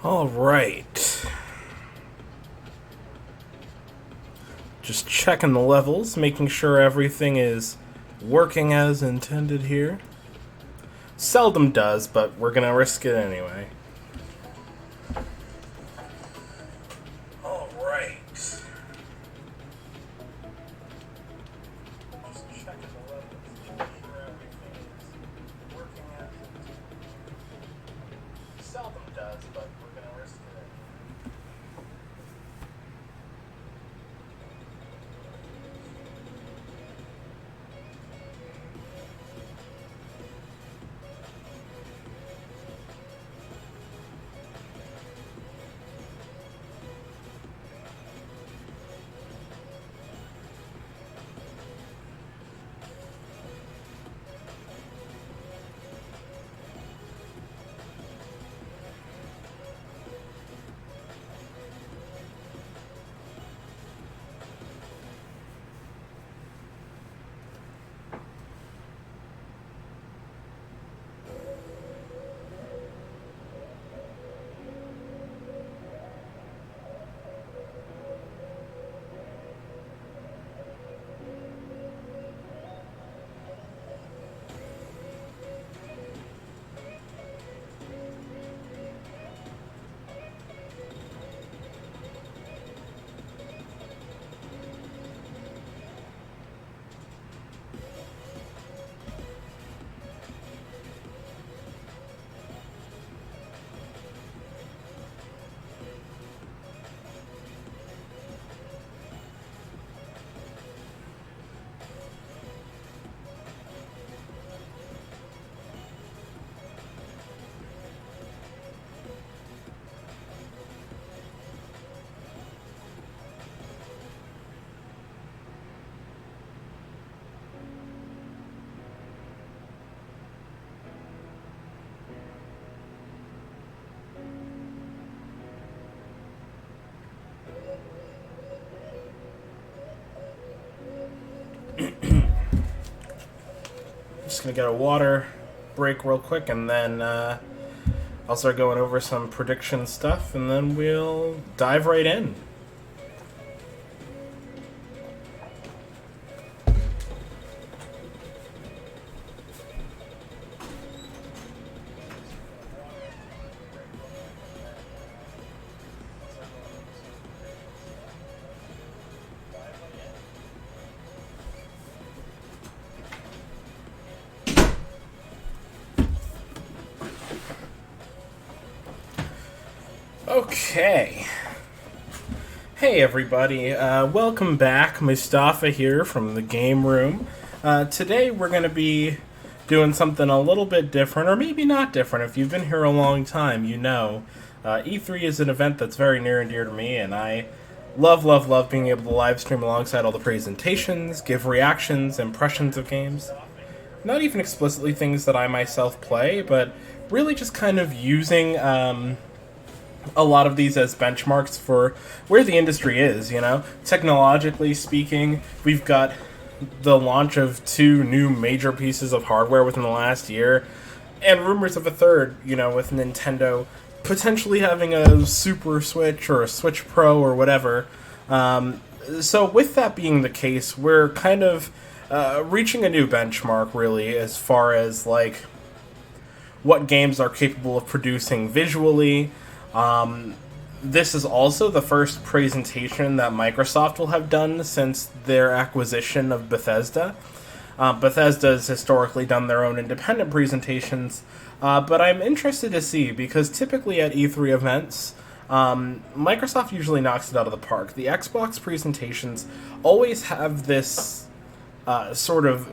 All right. Just checking the levels, making sure everything is working as intended here. Seldom does, but we're gonna risk it anyway. All right. Just checking the levels, making sure everything is working as intended. Seldom does, but we're gonna risk it anyway. Just gonna get a water break real quick, and then I'll start going over some prediction stuff, and then we'll dive right in. Okay. Hey everybody, welcome back. Mustafa here from the game room. Today we're going to be doing something a little bit different, or maybe not different. If you've been here a long time, you know. E3 is an event that's very near and dear to me, and I love being able to live stream alongside all the presentations, give reactions, impressions of games. Not even explicitly things that I myself play, but really just kind of using a lot of these as benchmarks for where the industry is, you know? Technologically speaking, we've got the launch of 2 new major pieces of hardware within the last year, and rumors of a third, you know, with Nintendo potentially having a Super Switch or a Switch Pro or whatever. So with that being the case, we're kind of reaching a new benchmark, really, as far as, like, what games are capable of producing visually. This is also the first presentation that Microsoft will have done since their acquisition of Bethesda. Bethesda has historically done their own independent presentations, but I'm interested to see, because typically at E3 events, Microsoft usually knocks it out of the park. The Xbox presentations always have this sort of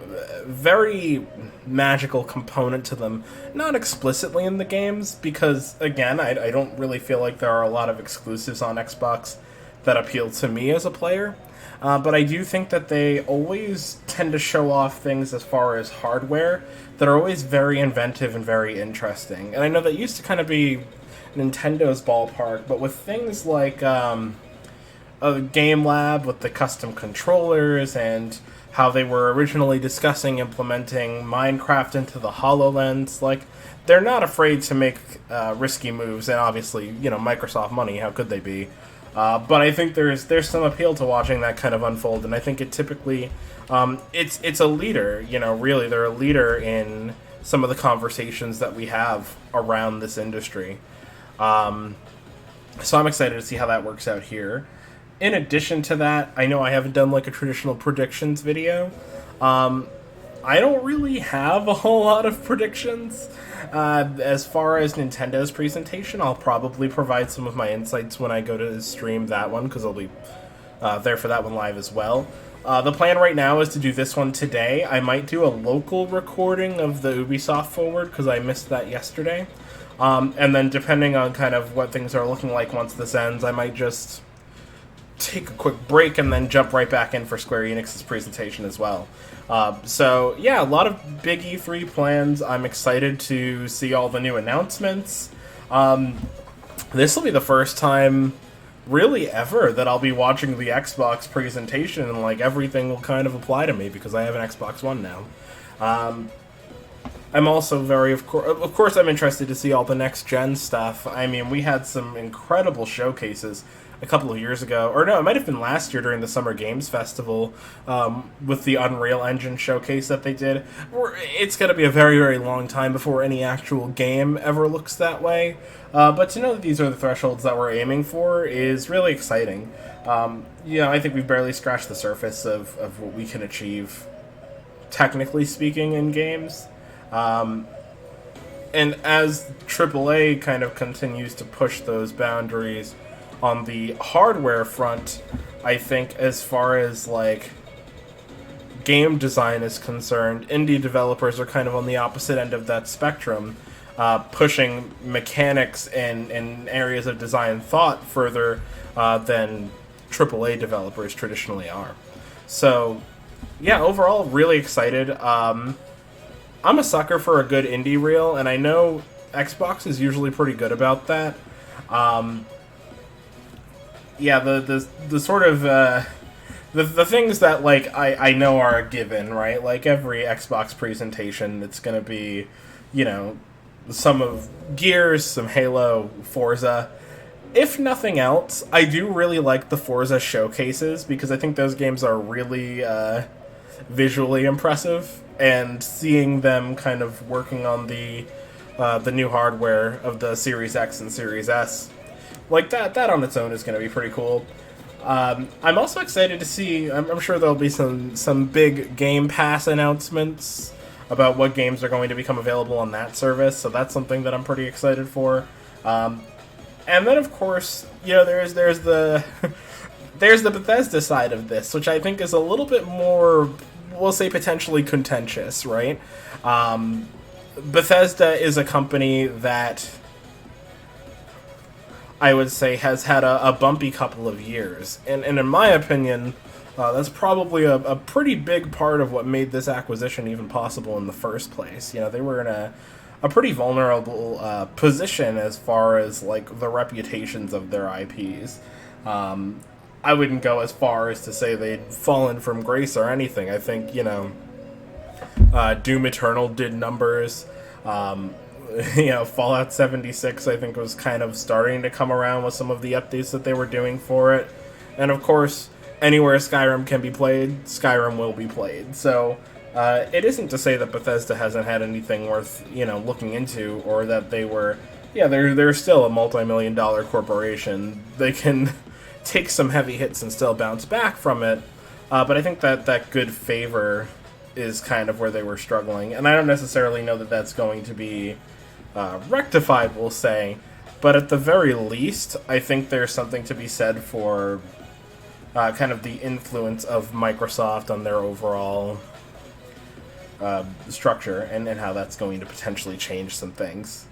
very magical component to them. Not explicitly in the games, because, again, I don't really feel like there are a lot of exclusives on Xbox that appeal to me as a player. But I do think that they always tend to show off things as far as hardware that are always very inventive and very interesting. And I know that used to kind of be Nintendo's ballpark, but with things like a game lab with the custom controllers and how they were originally discussing implementing Minecraft into the HoloLens. Like, they're not afraid to make risky moves, and obviously, Microsoft money, how could they be? But I think there's some appeal to watching that kind of unfold, and I think it typically, it's a leader, really, they're a leader in some of the conversations that we have around this industry. So I'm excited to see how that works out here. In addition to that, I know I haven't done like a traditional predictions video. I don't really have a whole lot of predictions. As far as Nintendo's presentation, I'll probably provide some of my insights when I go to stream that one, because I'll be there for that one live as well. The plan right now is to do this one today. I might do a local recording of the Ubisoft Forward, because I missed that yesterday. And then depending on kind of what things are looking like once this ends, I might just take a quick break and then jump right back in for Square Enix's presentation as well. So yeah, a lot of big E3 plans. I'm excited to see all the new announcements. This will be the first time really ever that I'll be watching the Xbox presentation, and like everything will kind of apply to me because I have an Xbox One now. I'm also of course I'm interested to see all the next gen stuff. I mean, we had some incredible showcases a couple of years ago, or no, it might have been last year during the Summer Games Festival, with the Unreal Engine showcase that they did. It's going to be a very, very long time before any actual game ever looks that way, but to know that these are the thresholds that we're aiming for is really exciting. I think we've barely scratched the surface of what we can achieve, technically speaking, in games. And as AAA kind of continues to push those boundaries on the hardware front, I think as far as like game design is concerned, indie developers are kind of on the opposite end of that spectrum, pushing mechanics and areas of design thought further than AAA developers traditionally are. So yeah, overall, really excited. I'm a sucker for a good indie reel, and I know Xbox is usually pretty good about that. The sort of the things that like I know are a given, right? Like every Xbox presentation, it's gonna be, some of Gears, some Halo, Forza. If nothing else, I do really like the Forza showcases because I think those games are really visually impressive, and seeing them kind of working on the new hardware of the Series X and Series S, like that on its own is going to be pretty cool. I'm also excited to see, I'm sure there'll be some big Game Pass announcements about what games are going to become available on that service, so that's something that I'm pretty excited for. And then, of course, there's the there's the Bethesda side of this, which I think is a little bit more, we'll say, potentially contentious, right? Bethesda is a company that I would say has had a bumpy couple of years. And in my opinion, that's probably a pretty big part of what made this acquisition even possible in the first place. They were in a pretty vulnerable position as far as like the reputations of their IPs. I wouldn't go as far as to say they'd fallen from grace or anything. I think, Doom Eternal did numbers. Fallout 76, I think, was kind of starting to come around with some of the updates that they were doing for it. And of course, anywhere Skyrim can be played, Skyrim will be played. So, it isn't to say that Bethesda hasn't had anything worth, looking into, or that they were, they're still a multi-million-dollar corporation. They can take some heavy hits and still bounce back from it. But I think that good favor is kind of where they were struggling. And I don't necessarily know that that's going to be rectified, we'll say. But at the very least, I think there's something to be said for kind of the influence of Microsoft on their overall structure and how that's going to potentially change some things.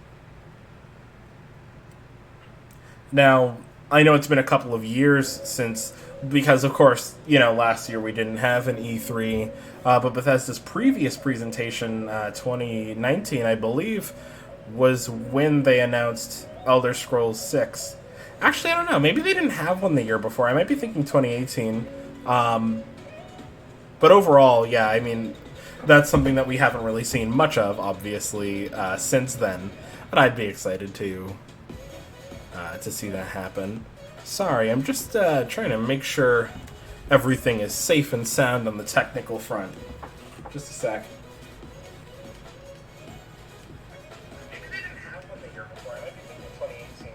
Now, I know it's been a couple of years since, because of course, last year we didn't have an E3, but Bethesda's previous presentation, 2019, I believe, was when they announced Elder Scrolls 6. Actually, I don't know. Maybe they didn't have one the year before. I might be thinking 2018. Um, but overall, yeah, I mean, that's something that we haven't really seen much of, obviously, since then. But I'd be excited to see that happen. Sorry, I'm just trying to make sure everything is safe and sound on the technical front. Just a sec. Maybe they didn't have one the year before. I might be thinking 2018.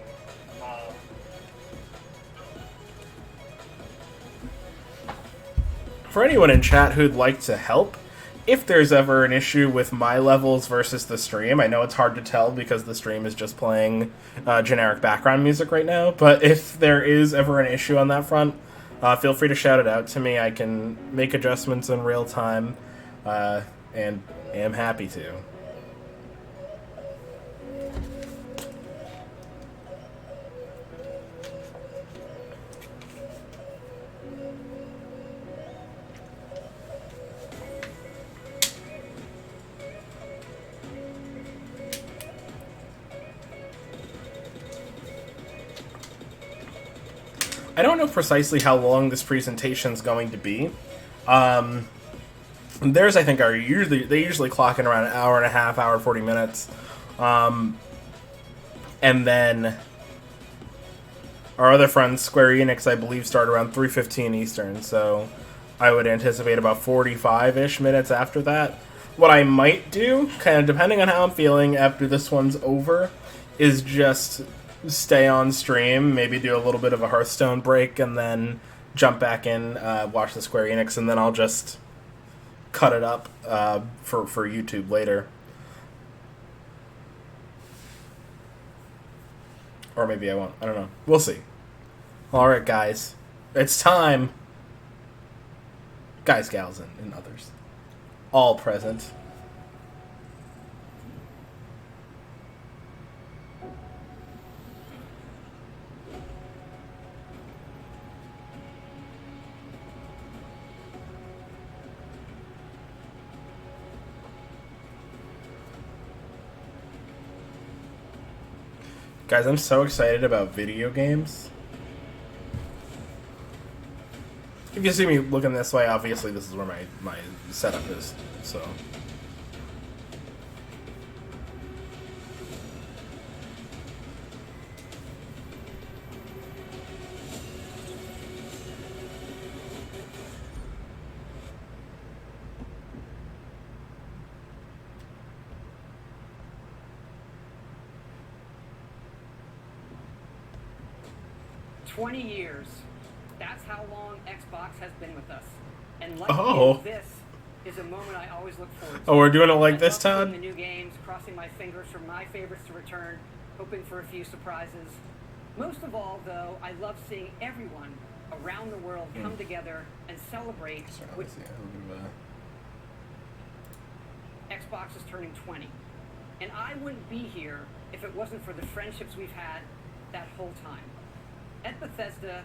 For anyone in chat who'd like to help, if there's ever an issue with my levels versus the stream, I know it's hard to tell because the stream is just playing generic background music right now, but if there is ever an issue on that front, feel free to shout it out to me. I can make adjustments in real time, and am happy to. I don't know precisely how long this presentation is going to be. Theirs, I think, they usually clock in around an hour and a half, hour 40 minutes, and then our other friends, Square Enix, I believe, start around 3:15 Eastern. So I would anticipate about 45-ish minutes after that. What I might do, kind of depending on how I'm feeling after this one's over, is just stay on stream, maybe do a little bit of a Hearthstone break, and then jump back in, watch the Square Enix, and then I'll just cut it up for YouTube later. Or maybe I won't. I don't know. We'll see. Alright, guys. It's time. Guys, gals, and others. All present. Guys, I'm so excited about video games. If you see me looking this way, obviously this is where my setup is, so. Years. That's how long Xbox has been with us. And like this is a moment I always look forward to. Oh, we're doing it like this, Todd? The new games, crossing my fingers for my favorites to return, hoping for a few surprises. Most of all, though, I love seeing everyone around the world come together and celebrate. Xbox is turning 20. And I wouldn't be here if it wasn't for the friendships we've had that whole time. At Bethesda,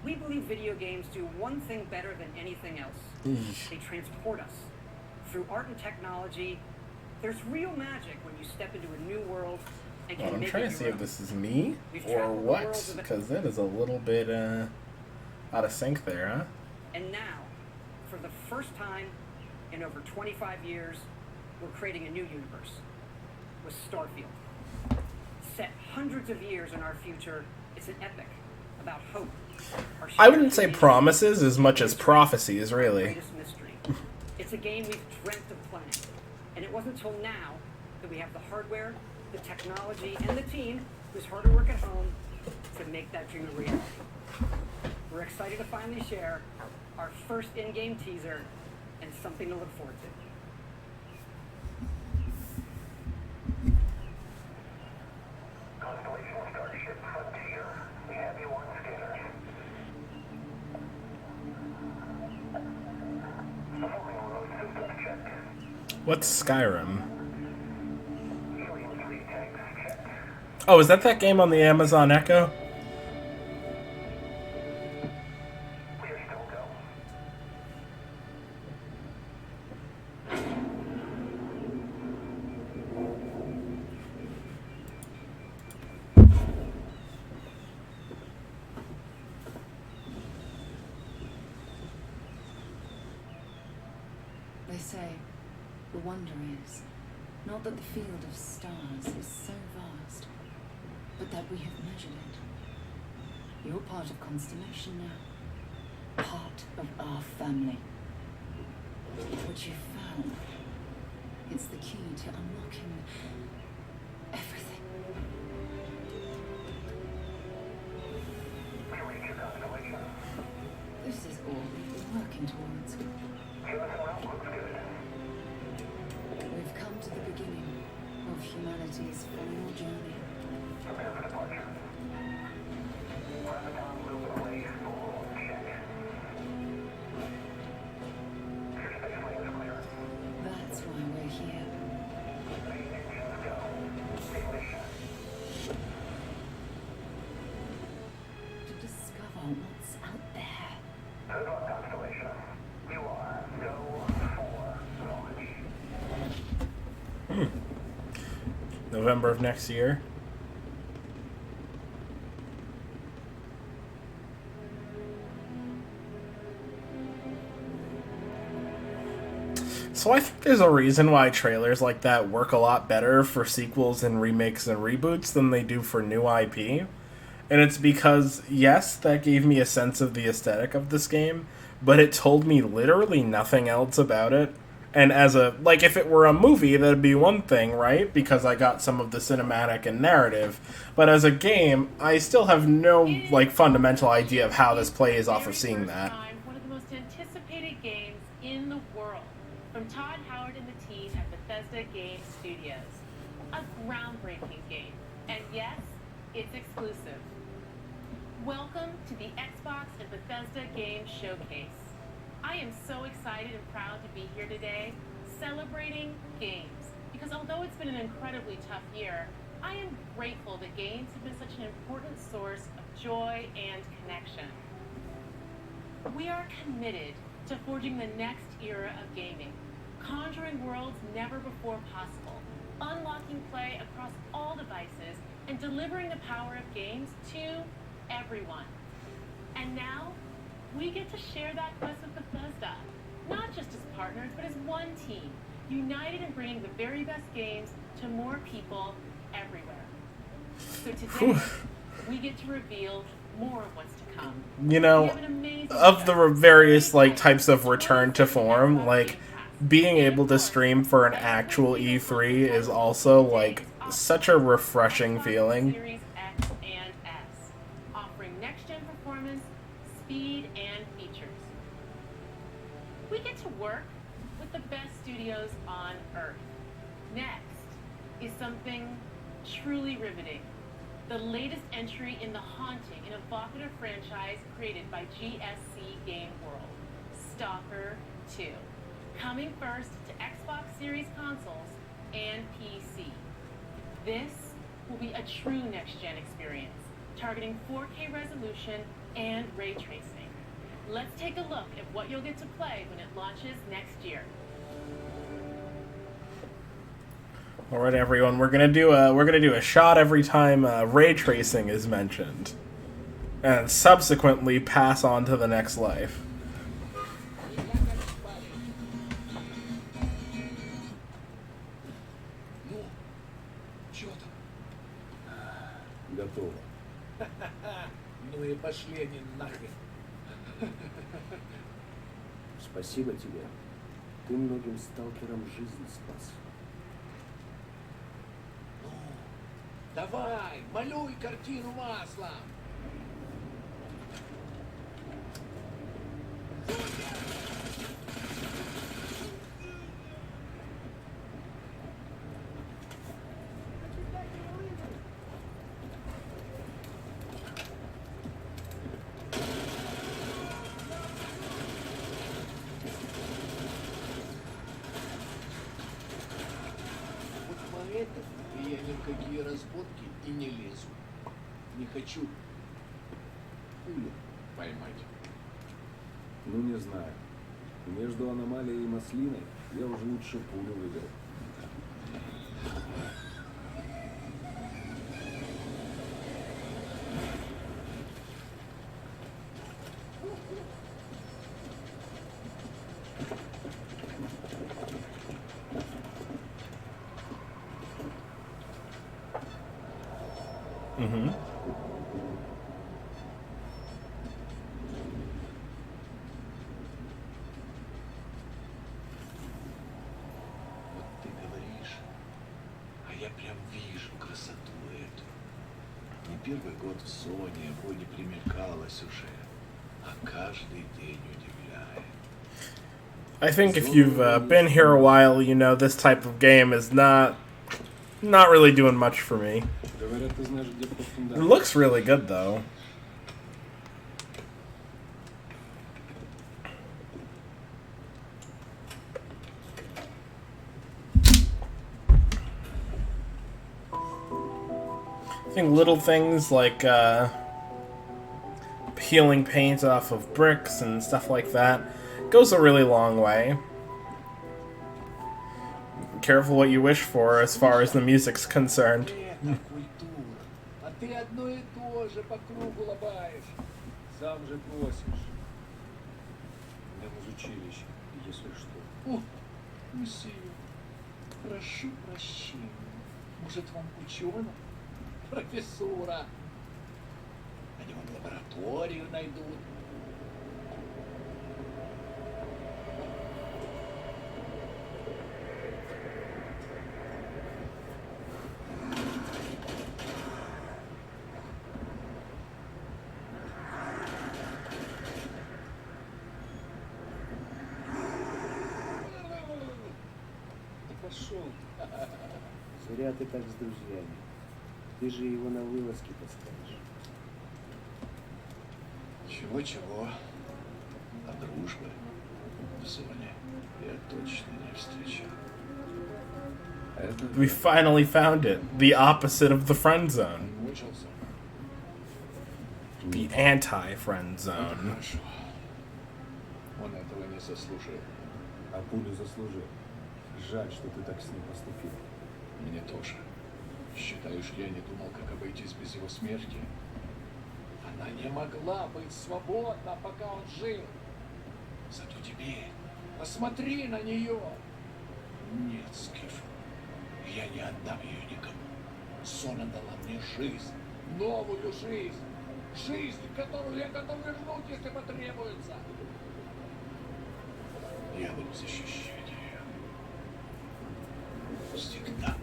we believe video games do one thing better than anything else. They transport us. Through art and technology, there's real magic when you step into a new world and can make it your own. I'm trying to see if this is me or what, because that is a little bit out of sync there, huh? And now, for the first time in over 25 years, we're creating a new universe with Starfield. Set hundreds of years in our future, it's an epic. About hope. I wouldn't say promises as much as prophecies, really. It's a game we've dreamt of playing. And it wasn't until now that we have the hardware, the technology, and the team who's hard to work at home to make that dream a reality. We're excited to finally share our first in-game teaser and something to look forward to. What's Skyrim? Oh, is that game on the Amazon Echo? They say the wonder is not that the field of stars is so vast, but that we have measured it. You're part of Constellation now, part of our family. What you've found, it's the key to unlocking everything. This is all we've been working towards. We've come to the beginning of humanity's final journey. That's why we're here. To discover what's out there. November of next year. So I think there's a reason why trailers like that work a lot better for sequels and remakes and reboots than they do for new IP. And it's because, yes, that gave me a sense of the aesthetic of this game, but it told me literally nothing else about it. And as a, like, if it were a movie, that'd be one thing, right? Because I got some of the cinematic and narrative. But as a game, I still have no, like, fundamental idea of how this plays off of seeing that. One of the most anticipated games in the world, from Todd Howard and the team at Bethesda Game Studios. A groundbreaking game. And yes, it's exclusive. Welcome to the Xbox and Bethesda Game Showcase. I am so excited and proud to be here today, celebrating games. Because although it's been an incredibly tough year, I am grateful that games have been such an important source of joy and connection. We are committed to forging the next era of gaming, conjuring worlds never before possible, unlocking play across all devices, and delivering the power of games to everyone. And now, we get to share that quest with Bethesda, not just as partners, but as one team, united in bringing the very best games to more people everywhere. So today, we get to reveal more of what's to come. You know, of the various, like, types of return to form, like, being able to stream for an actual E3 is also, like, such a refreshing feeling. Series X and S, offering next-gen performance, speed, and features. We get to work with the best studios on Earth. Next is something truly riveting. The latest entry in the haunting and evocative franchise created by GSC Game World, Stalker 2. Coming first to Xbox Series consoles and PC. This will be a true next-gen experience, targeting 4K resolution and ray tracing. Let's take a look at what you'll get to play when it launches next year. All right, everyone, we're gonna do a shot every time ray tracing is mentioned, and subsequently pass on to the next life. Готово. Ну и пошли они нахрен. Спасибо тебе. Ты многим сталкерам жизнь спас. Ну, давай, малюй картину маслом. И я ни в какие разборки и не лезу. Не хочу пулю поймать. Ну, не знаю. Между аномалией и маслиной я уже лучше пулю выберу. Mm-hmm. Вот ты говоришь, а я прям вижу красоту эту. Не первый год в Соне вроде примелькалась уже, а каждый день удивляет. I think if you've been here a while, you know this type of game is not really doing much for me. Говорят, ты знаешь, где вход в It фундамент. looks really good though. I think little things like peeling paint off of bricks and stuff like that goes a really long way. Careful what you wish for as far as the music's concerned. Это культура. А ты одно и то же по кругу лобаешь. Сам же просишь. Я в училище, если что. О, месье, прошу прощения. Может, вам ученых? Профессура. Они вам лабораторию найдут. Да пошел. Зря ты так с друзьями. Ты же его на вылазки таскаешь. Чего-чего, а дружбы в зоне я точно не встречал. Это We finally found it. The opposite of the friend zone. Мучился? The anti-friend zone. Хорошо. Он этого не заслужил. а пулю заслужил. Жаль, что ты так с ним поступил. Мне тоже. Считаешь, я не думал, как обойтись без его смерти? Она не могла быть свободна, пока он жил. Зато теперь посмотри на нее. Нет, Скиф, я не отдам ее никому. Сона дала мне жизнь, новую жизнь. Жизнь, которую я готов вернуть, если потребуется. Я буду защищать ее. Всегда.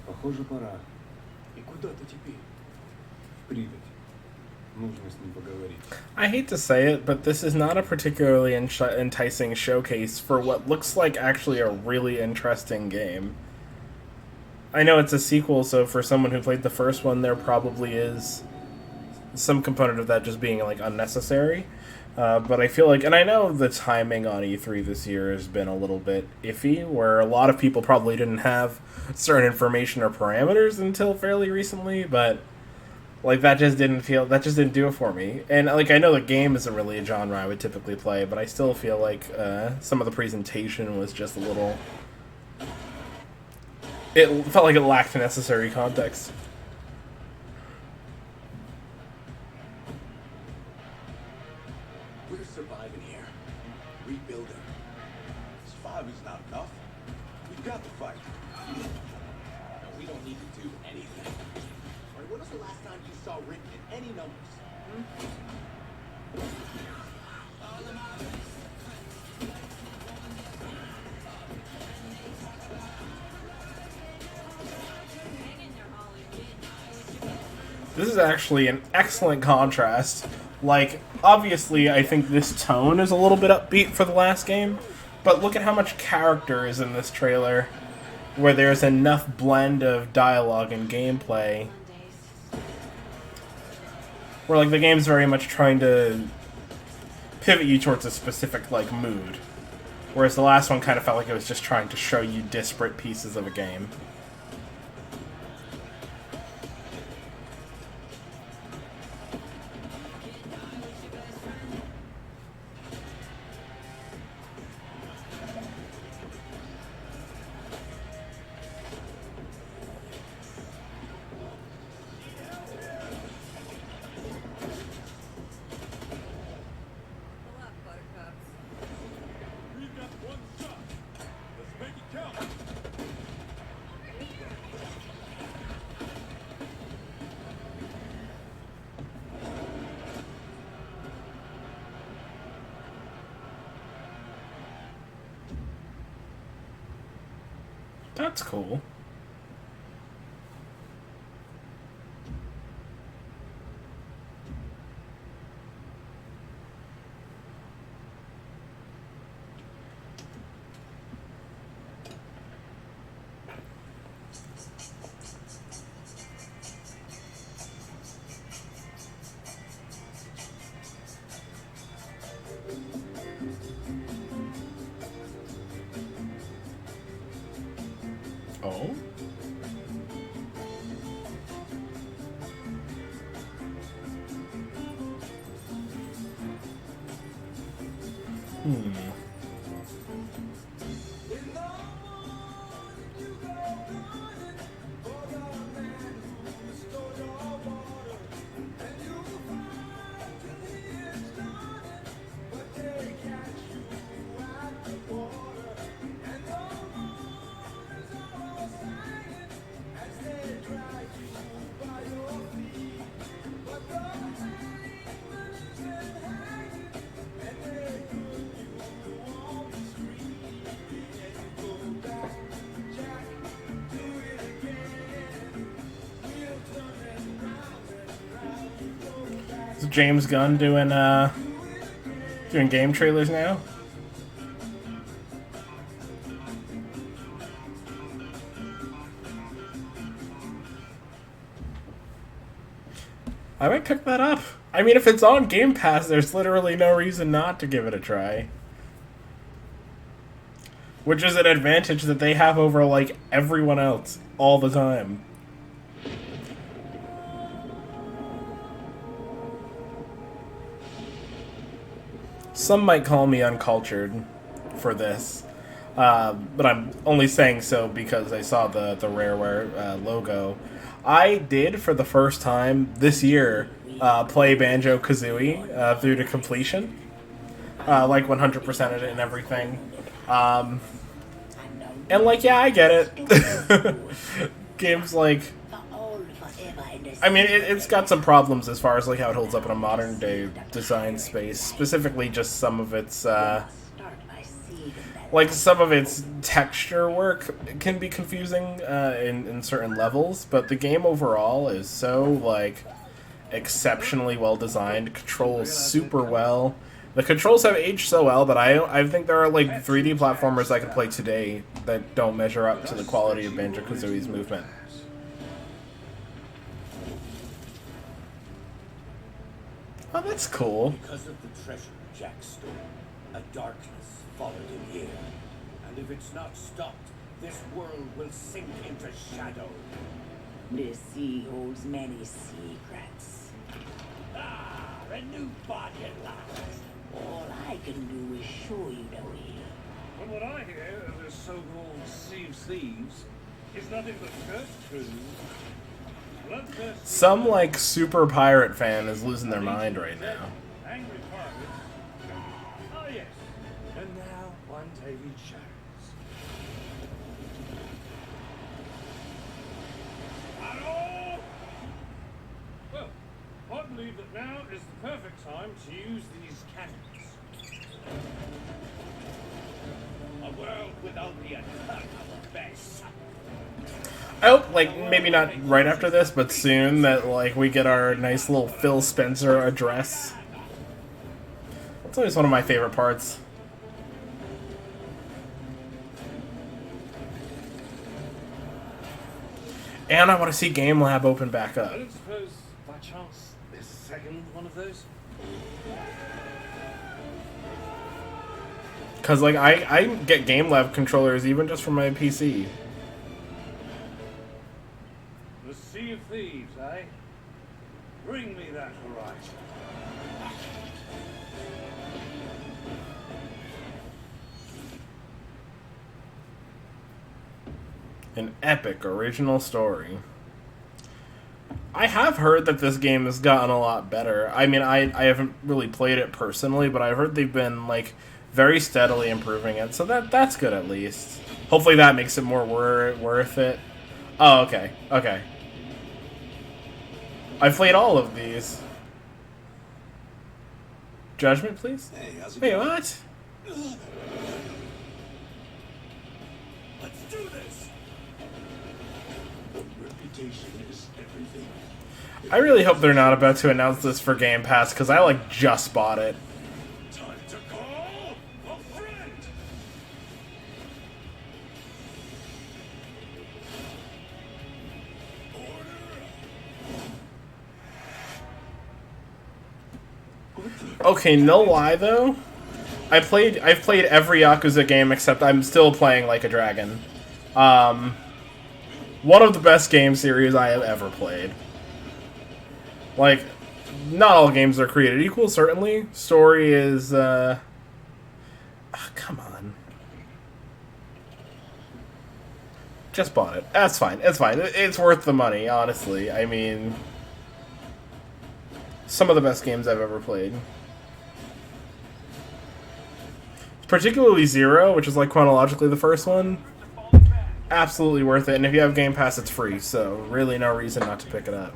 Похоже, пора. И куда ты теперь? В Припять. Нужно с ним поговорить. I hate to say it, but this is not a particularly enticing showcase for what looks like actually a really interesting game. I know it's a sequel, so for someone who played the first one, there probably is some component of that just being like unnecessary. But I feel like, and I know the timing on E3 this year has been a little bit iffy, where a lot of people probably didn't have certain information or parameters until fairly recently, but like that just didn't do it for me. And like I know the game isn't really a genre I would typically play, but I still feel like some of the presentation was just a little. It felt like it lacked necessary context. We're surviving here. Rebuilding. Survive is not enough. We've got to fight. No, we don't need to do anything. All right, when was the last time you saw Rick in any numbers? This is actually an excellent contrast. Like, obviously, I think this tone is a little bit upbeat for the last game, but look at how much character is in this trailer, where there's enough blend of dialogue and gameplay, where, like, the game's very much trying to pivot you towards a specific, like, mood, whereas the last one kind of felt like it was just trying to show you disparate pieces of a game. That's cool. Oh? Hmm. Is James Gunn doing game trailers now? I might pick that up. I mean, if it's on Game Pass, there's literally no reason not to give it a try. Which is an advantage that they have over, like, everyone else all the time. Some might call me uncultured for this, but I'm only saying so because I saw the Rareware logo. I did, for the first time this year, play Banjo-Kazooie through to completion. Like 100% of it and everything. And like, yeah, I get it. Games like... I mean, it's got some problems as far as like how it holds up in a modern day design space. Specifically, just some of its like some of its texture work can be confusing in certain levels. But the game overall is so like exceptionally well designed. Controls super well. The controls have aged so well that I think there are like 3D platformers I could play today that don't measure up to the quality of Banjo-Kazooie's movement. Oh, that's cool. Because of the treasure Jack stole, a darkness followed him here. And if it's not stopped, this world will sink into shadow. This sea holds many secrets. Ah, a new body at last. All I can do is show you the way. From what I hear of this so-called Sea of Thieves, is nothing but cursed crews. Some, like, super pirate fan is losing their mind right now. Angry pirates. Oh, yes. And now one David Jones. Hello? Well, I believe that now is the perfect time to use these cannons. A world without the attack of the best. I hope, like, maybe not right after this, but soon, that, like, we get our nice little Phil Spencer address. It's always one of my favorite parts. And I want to see Game Lab open back up. I don't suppose, by chance, there's a second one of those? Because, like, I get Game Lab controllers even just from my PC. The Sea of Thieves, eh? Bring me that horizon. An epic original story. I have heard that this game has gotten a lot better. I mean, I haven't really played it personally, but I've heard they've been, like, very steadily improving it, so that's good at least. Hopefully that makes it more worth it. Oh, okay. Okay. I've played all of these. Judgment, please? Hey, how's it Wait, going? what? Let's do this. Reputation is everything. I really hope they're not about to announce this for Game Pass, because I, like, just bought it. Time to call a friend. Okay, no lie, though. I've played every Yakuza game except I'm still playing Like a Dragon. One of the best game series I have ever played. Like, not all games are created equal, certainly. Story is, come on. Just bought it. That's fine. It's fine. It's worth the money, honestly. I mean, some of the best games I've ever played. Particularly Zero, which is, like, chronologically the first one. Absolutely worth it. And if you have Game Pass, it's free, so really no reason not to pick it up.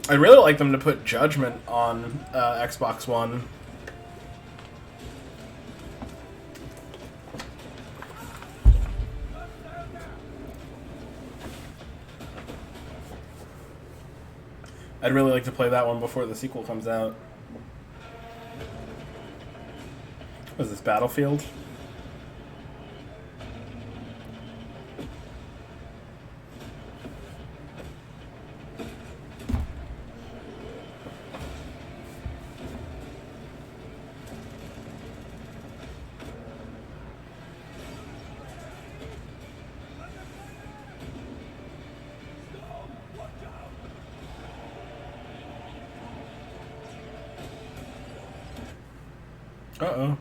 I'd really like them to put Judgment on Xbox One. I'd really like to play that one before the sequel comes out. What is this, Battlefield? Uh-oh.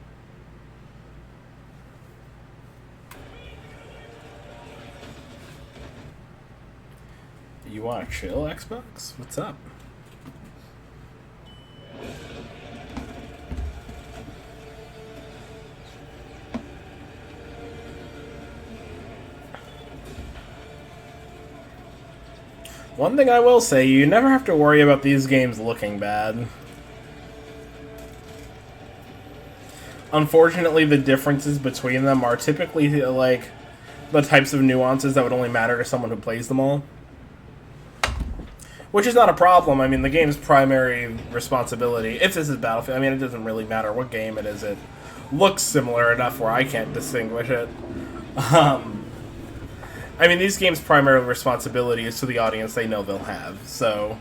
You want to chill, Xbox? What's up? One thing I will say, you never have to worry about these games looking bad. Unfortunately, the differences between them are typically, like, the types of nuances that would only matter to someone who plays them all. Which is not a problem. I mean, the game's primary responsibility, if this is Battlefield, I mean, it doesn't really matter what game it is. It looks similar enough where I can't distinguish it. I mean, these games' primary responsibility is to the audience they know they'll have, so...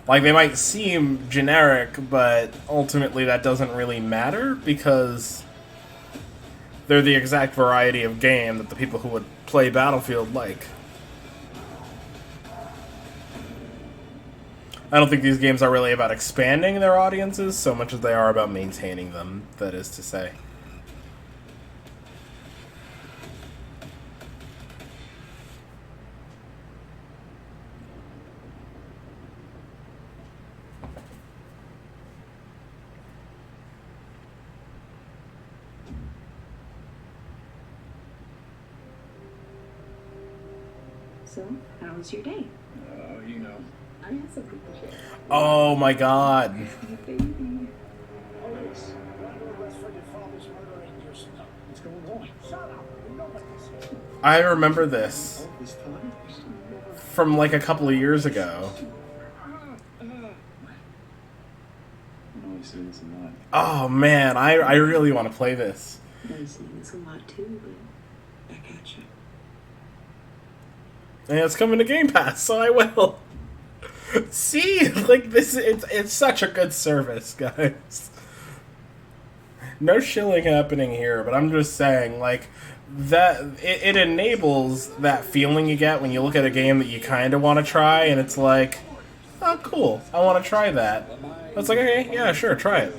Like, they might seem generic, but ultimately that doesn't really matter, because they're the exact variety of game that the people who would play Battlefield like. I don't think these games are really about expanding their audiences so much as they are about maintaining them, that is to say. So, how was your day? You know. I have something to share. Oh my god. Baby. Police, we're under arrest for your father's murder and your son. What's going on? Shut up. You know what this is. I remember this from like a couple of years ago. Oh man, I really want to play this. I've seen this a lot too, but I got you. And it's coming to Game Pass, so I will. See, like this, it's such a good service, guys. No shilling happening here, but I'm just saying, like, that it enables that feeling you get when you look at a game that you kind of want to try, and it's like, oh, cool, I want to try that. It's like, okay, yeah, sure, try it.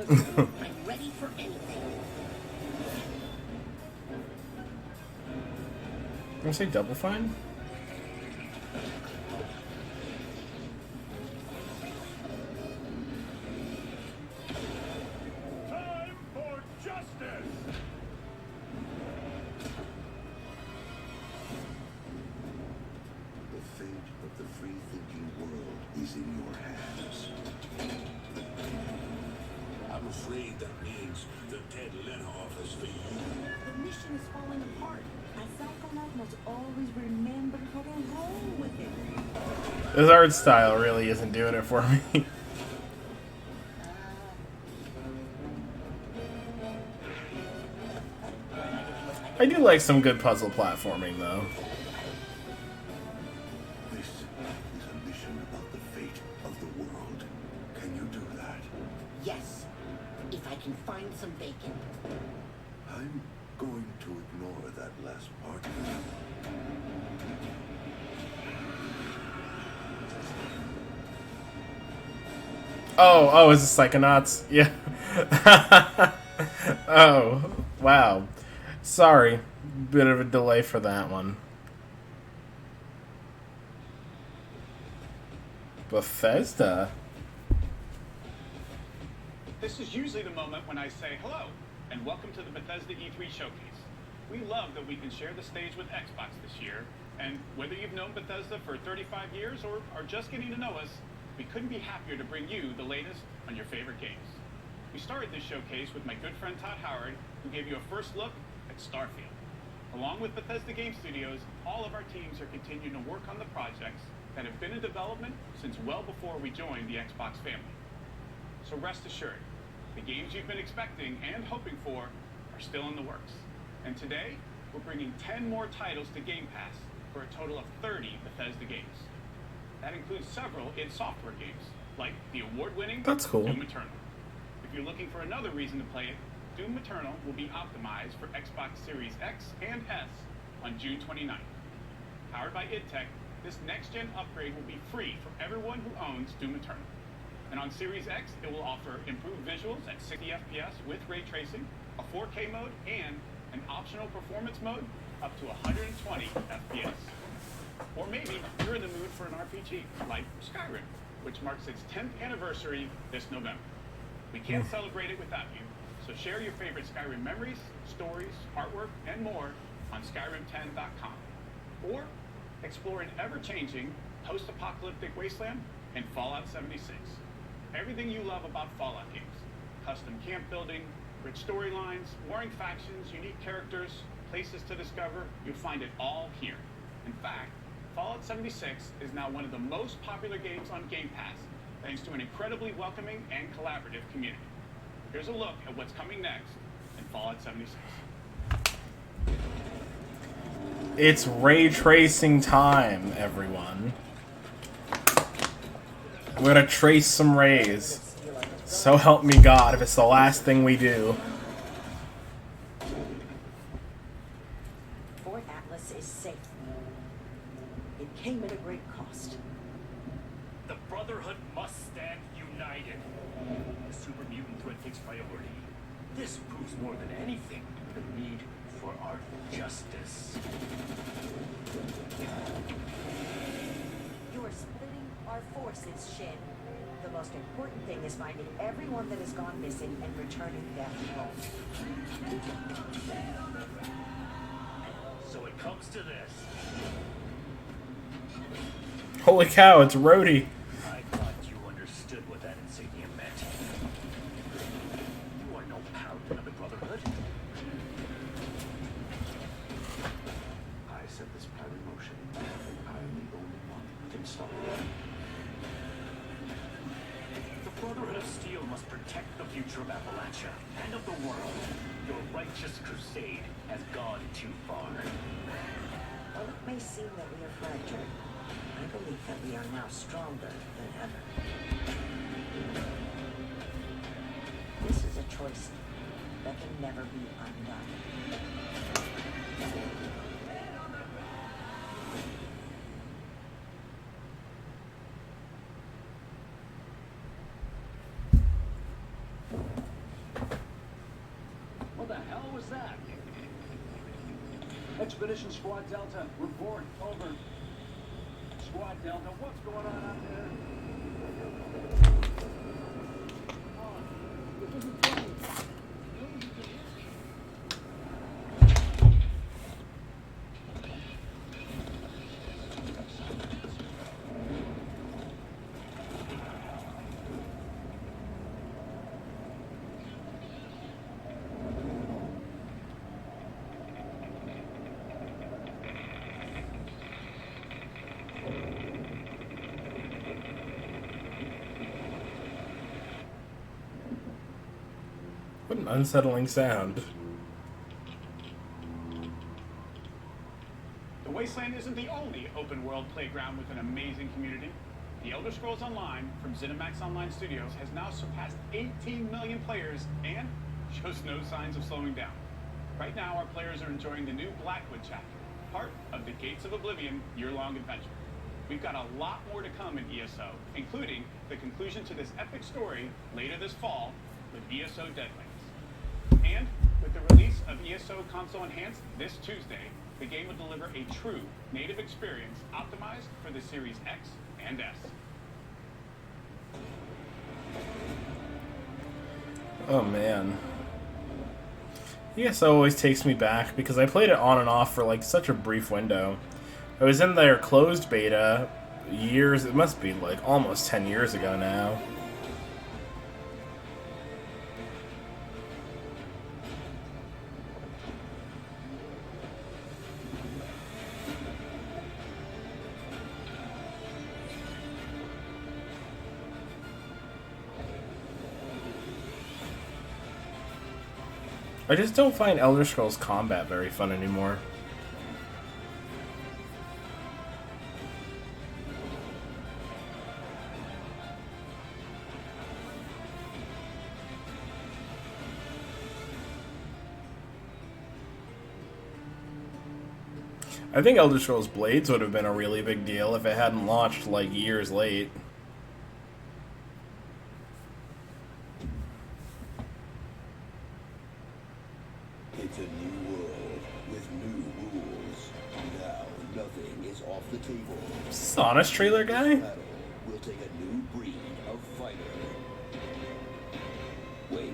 I'm ready for anything. Did I say Double Fine? Time for justice! afraid that means the dead Lena offers for you. The mission is falling apart. A psychonaut must always remember how to roll with it. His art style really isn't doing it for me. I do like some good puzzle platforming, though. This is a mission about the fate of the world. Can you do that? Yes, if I can find some bacon. I'm going to ignore that last part. Oh, is it Psychonauts? Yeah. Oh, wow. Sorry. Bit of a delay for that one. Bethesda? This is usually the moment when I say hello and welcome to the Bethesda E3 showcase. We love that we can share the stage with Xbox this year, and whether you've known Bethesda for 35 years or are just getting to know us, we couldn't be happier to bring you the latest on your favorite games. We started this showcase with my good friend Todd Howard, who gave you a first look at Starfield. Along with Bethesda Game Studios, all of our teams are continuing to work on the projects that have been in development since well before we joined the Xbox family. So rest assured, the games you've been expecting and hoping for are still in the works. And today, we're bringing 10 more titles to Game Pass for a total of 30 Bethesda games. That includes several id Software games, like the award-winning That's cool. Doom Eternal. If you're looking for another reason to play it, Doom Eternal will be optimized for Xbox Series X and S on June 29th. Powered by id Tech, this next-gen upgrade will be free for everyone who owns Doom Eternal. And on Series X, it will offer improved visuals at 60 FPS with ray tracing, a 4K mode, and an optional performance mode up to 120 FPS. Or maybe you're in the mood for an RPG, like Skyrim, which marks its 10th anniversary this November. We can't celebrate it without you, so share your favorite Skyrim memories, stories, artwork, and more on Skyrim10.com. Or explore an ever-changing post-apocalyptic wasteland in Fallout 76. Everything you love about Fallout games. Custom camp building, rich storylines, warring factions, unique characters, places to discover, you'll find it all here. In fact, Fallout 76 is now one of the most popular games on Game Pass, thanks to an incredibly welcoming and collaborative community. Here's a look at what's coming next in Fallout 76. It's ray tracing time, everyone. We're gonna trace some rays. So help me God if it's the last thing we do. Fort Atlas is safe. It came at a great cost. The Brotherhood must stand united. The super mutant threat takes priority. This proves more than anything the need for our justice. You are splitting our forces, Shin. The most important thing is finding everyone that has gone missing and returning them home. So it comes to this. Holy cow, it's Rhodey. I thought you understood what that insignia meant. You are no paladin of the Brotherhood. I set this plan in motion, and I'm the only one who can stop it. The Brotherhood of Steel must protect the future of Appalachia and of the world. Your righteous crusade has gone too far. While it may seem that we are fractured, I believe that we are now stronger than ever. This is a choice that can never be undone. What the hell was that? Expedition Squad Delta, report, over. Squad Delta, what's going on out there? This isn't funny. No, you can hear me. unsettling sound. The Wasteland isn't the only open-world playground with an amazing community. The Elder Scrolls Online from ZeniMax Online Studios has now surpassed 18 million players and shows no signs of slowing down. Right now, our players are enjoying the new Blackwood chapter, part of the Gates of Oblivion year-long adventure. We've got a lot more to come in ESO, including the conclusion to this epic story later this fall with ESO Deadlands. And with the release of ESO Console Enhanced this Tuesday, the game will deliver a true native experience optimized for the Series X and S. Oh man. ESO always takes me back because I played it on and off for like such a brief window. I was in their closed beta years, it must be like almost 10 years ago now. I just don't find Elder Scrolls combat very fun anymore. I think Elder Scrolls Blades would have been a really big deal if it hadn't launched like years late. It's a new world with new rules. Now nothing is off the table. Is this the Honest Trailer guy? Battle will take a new breed of fighter. Wait.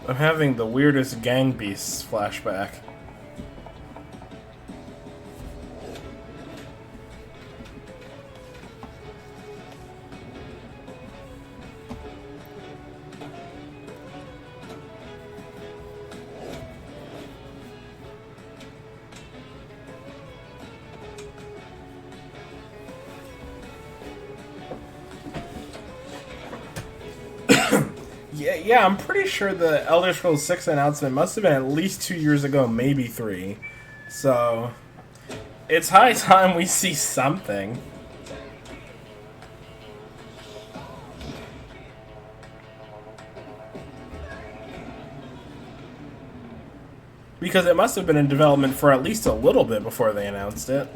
I'm having the weirdest Gang Beasts flashback. Yeah, I'm pretty sure the Elder Scrolls 6 announcement must have been at least 2 years ago, maybe 3. So, it's high time we see something. Because it must have been in development for at least a little bit before they announced it.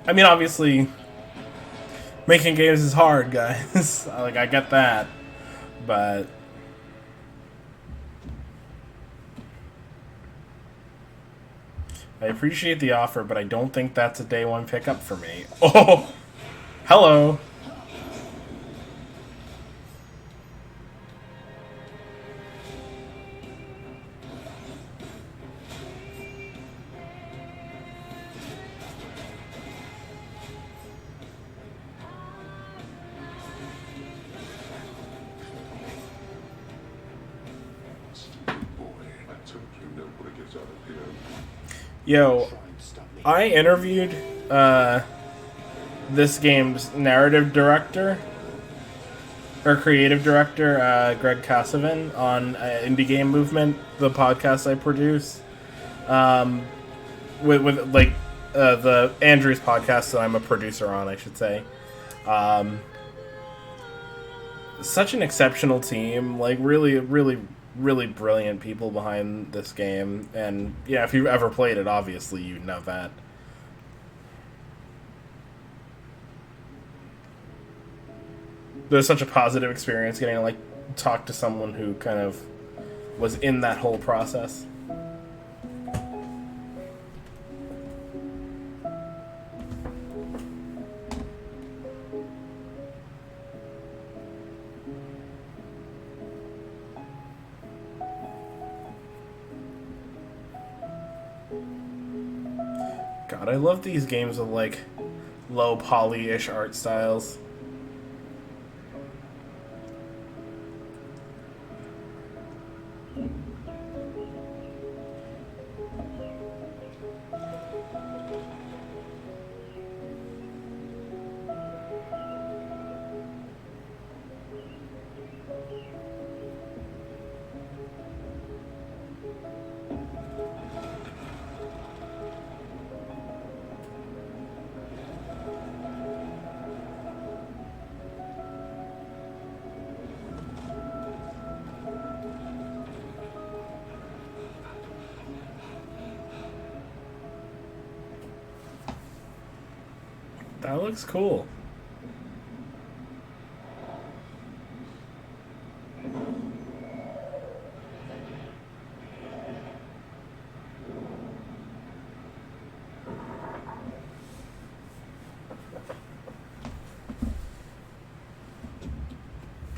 I mean, obviously, making games is hard, guys. Like, I get that. But I appreciate the offer, but I don't think that's a day one pickup for me. Oh! Hello! Yo, I interviewed this game's narrative director, or creative director, Greg Casavin, on Indie Game Movement, the podcast I produce, with like the Andrew's podcast that I'm a producer on, I should say. Such an exceptional team, like really brilliant people behind this game, and yeah, if you've ever played it, obviously you know that. There's such a positive experience getting to like talk to someone who kind of was in that whole process. God, I love these games with like low poly-ish art styles. That looks cool.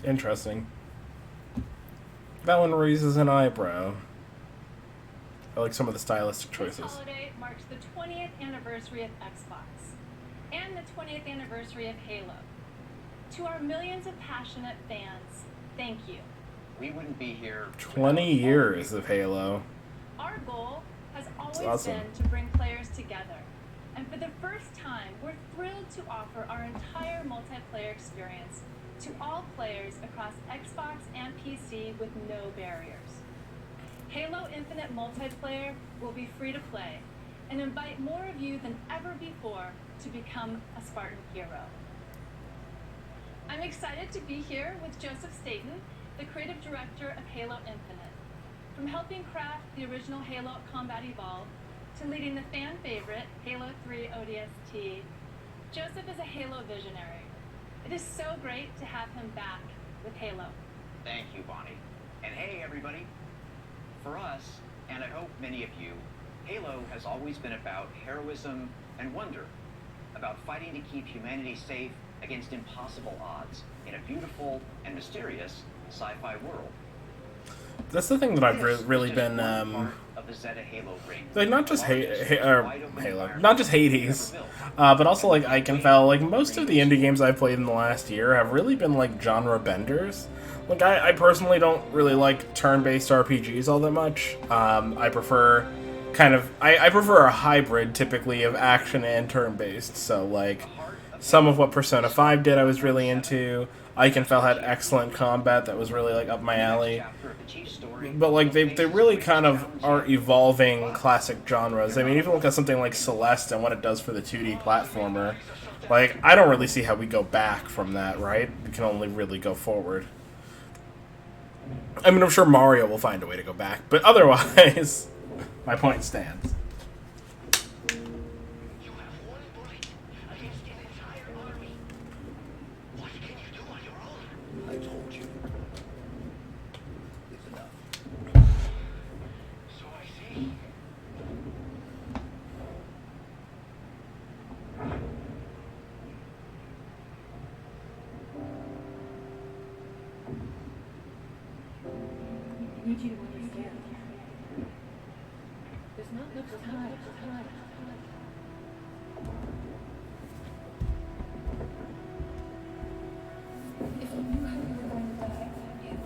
Interesting. That one raises an eyebrow. I like some of the stylistic choices. This holiday marks the 20th anniversary of Xbox and the 20th anniversary of Halo. To our millions of passionate fans, thank you. We wouldn't be here. 20 years of Halo. Our goal has always awesome. been to bring players together. And for the first time, we're thrilled to offer our entire multiplayer experience to all players across Xbox and PC with no barriers. Halo Infinite Multiplayer will be free to play and invite more of you than ever before to become a Spartan hero. I'm excited to be here with Joseph Staten, the creative director of Halo Infinite. From helping craft the original Halo Combat Evolved to leading the fan favorite Halo 3 ODST, Joseph is a Halo visionary. It is so great to have him back with Halo. Thank you, Bonnie. And hey, everybody. For us, and I hope many of you, Halo has always been about heroism and wonder, about fighting to keep humanity safe against impossible odds in a beautiful and mysterious sci-fi world. That's the thing that I've really been, like, not just Halo, not just Hades, but also, like, Ikenfell. Like, most of the indie games I've played in the last year have really been, like, genre benders. Like, I personally don't really like turn-based RPGs all that much. I prefer I prefer a hybrid, typically, of action and turn-based. So, like, some of what Persona 5 did I was really into. Ikenfell had excellent combat that was really, like, up my alley. But, like, they really kind of are evolving classic genres. I mean, even look at something like Celeste and what it does for the 2D platformer. Like, I don't really see how we go back from that, right? We can only really go forward. I mean, I'm sure Mario will find a way to go back, but otherwise, my point stands. I need you to understand. There's not enough time. If you knew how you were going to die, you.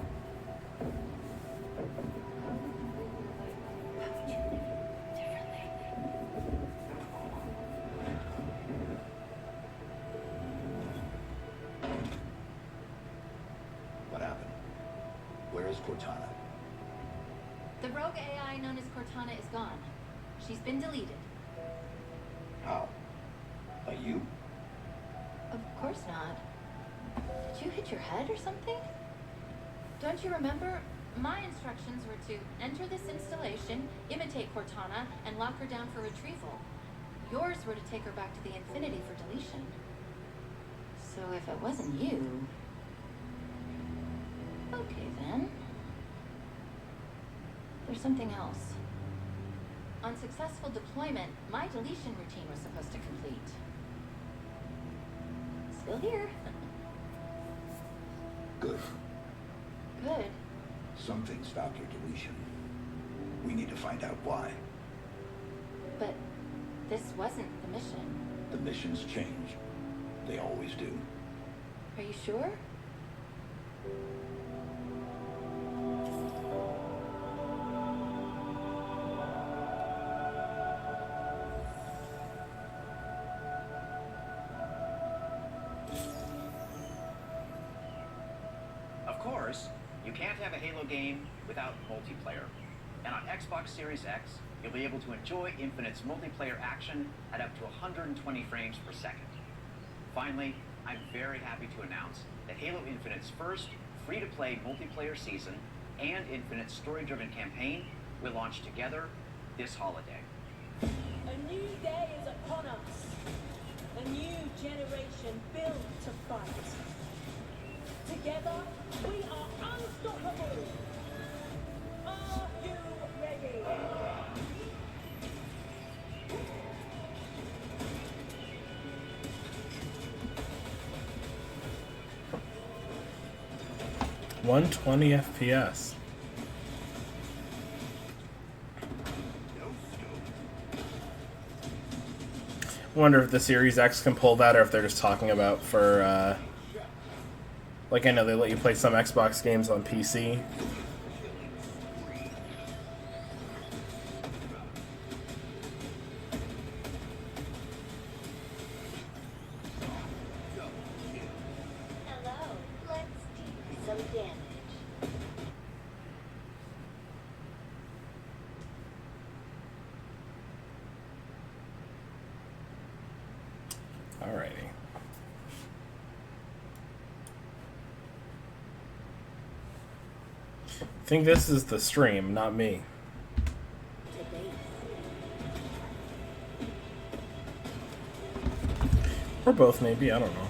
How would you live differently? What happened? Where is Cortana? The rogue AI known as Cortana is gone. She's been deleted. How? By you? Of course not. Did you hit your head or something? Don't you remember? My instructions were to enter this installation, imitate Cortana, and lock her down for retrieval. Yours were to take her back to the Infinity for deletion. So if it wasn't you... Okay then. There's something else. On successful deployment, my deletion routine was supposed to complete. Still here. Good. Good. Something stopped your deletion. We need to find out why. But this wasn't the mission. The missions change. They always do. Are you sure? course, you can't have a Halo game without multiplayer. And on Xbox Series X, you'll be able to enjoy Infinite's multiplayer action at up to 120 frames per second. Finally, I'm very happy to announce that Halo Infinite's first free-to-play multiplayer season and Infinite's story-driven campaign will launch together this holiday. A new day is upon us. A new generation built to fight. Together, we are unstoppable. Are you ready? $120 FPS. I wonder if the Series X can pull that, or if they're just talking about for, like, I know they let you play some Xbox games on PC. Hello, let's do some damage. Alrighty. I think this is the stream, not me. Or both, maybe, I don't know.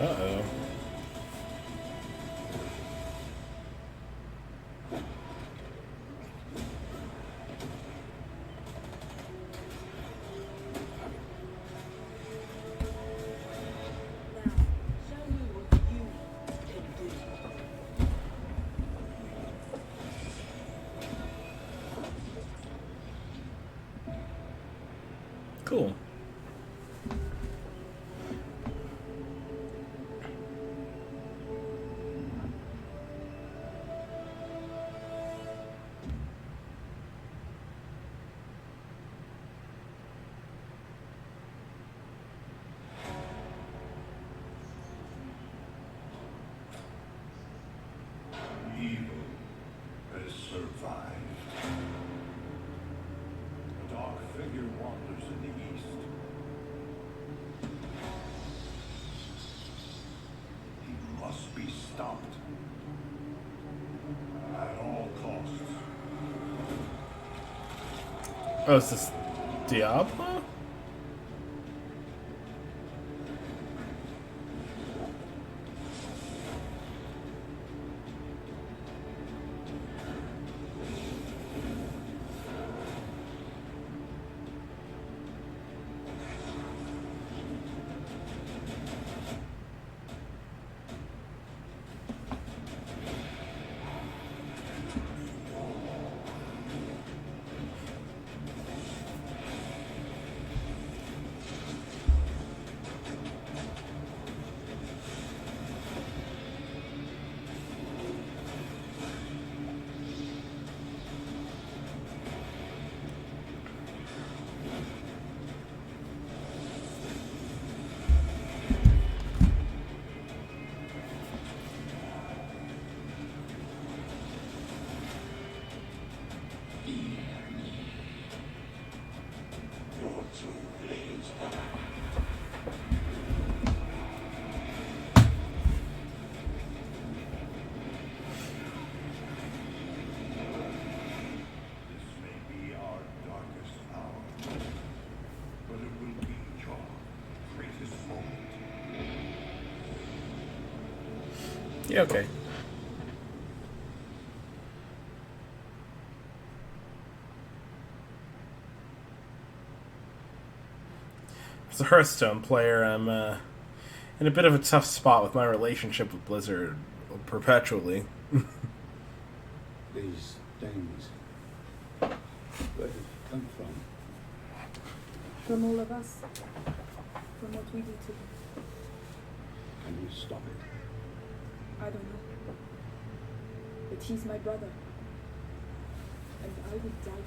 Uh-oh. Cool. Evil has survived. A dark figure wanders in the east. He must be stopped. At all costs. Oh, is this Diablo? Yeah, okay. As a Hearthstone player, I'm in a bit of a tough spot with my relationship with Blizzard perpetually. These things, where did it come from? From all of us. From what we do to him. Can you stop it? I don't know. But he's my brother. And I would die for him.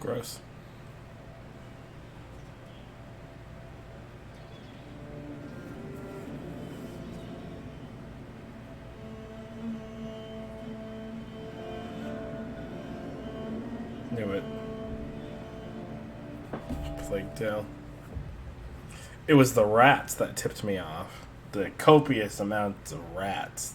Gross. Knew it. Plague Tale. It was the rats that tipped me off. The copious amounts of rats.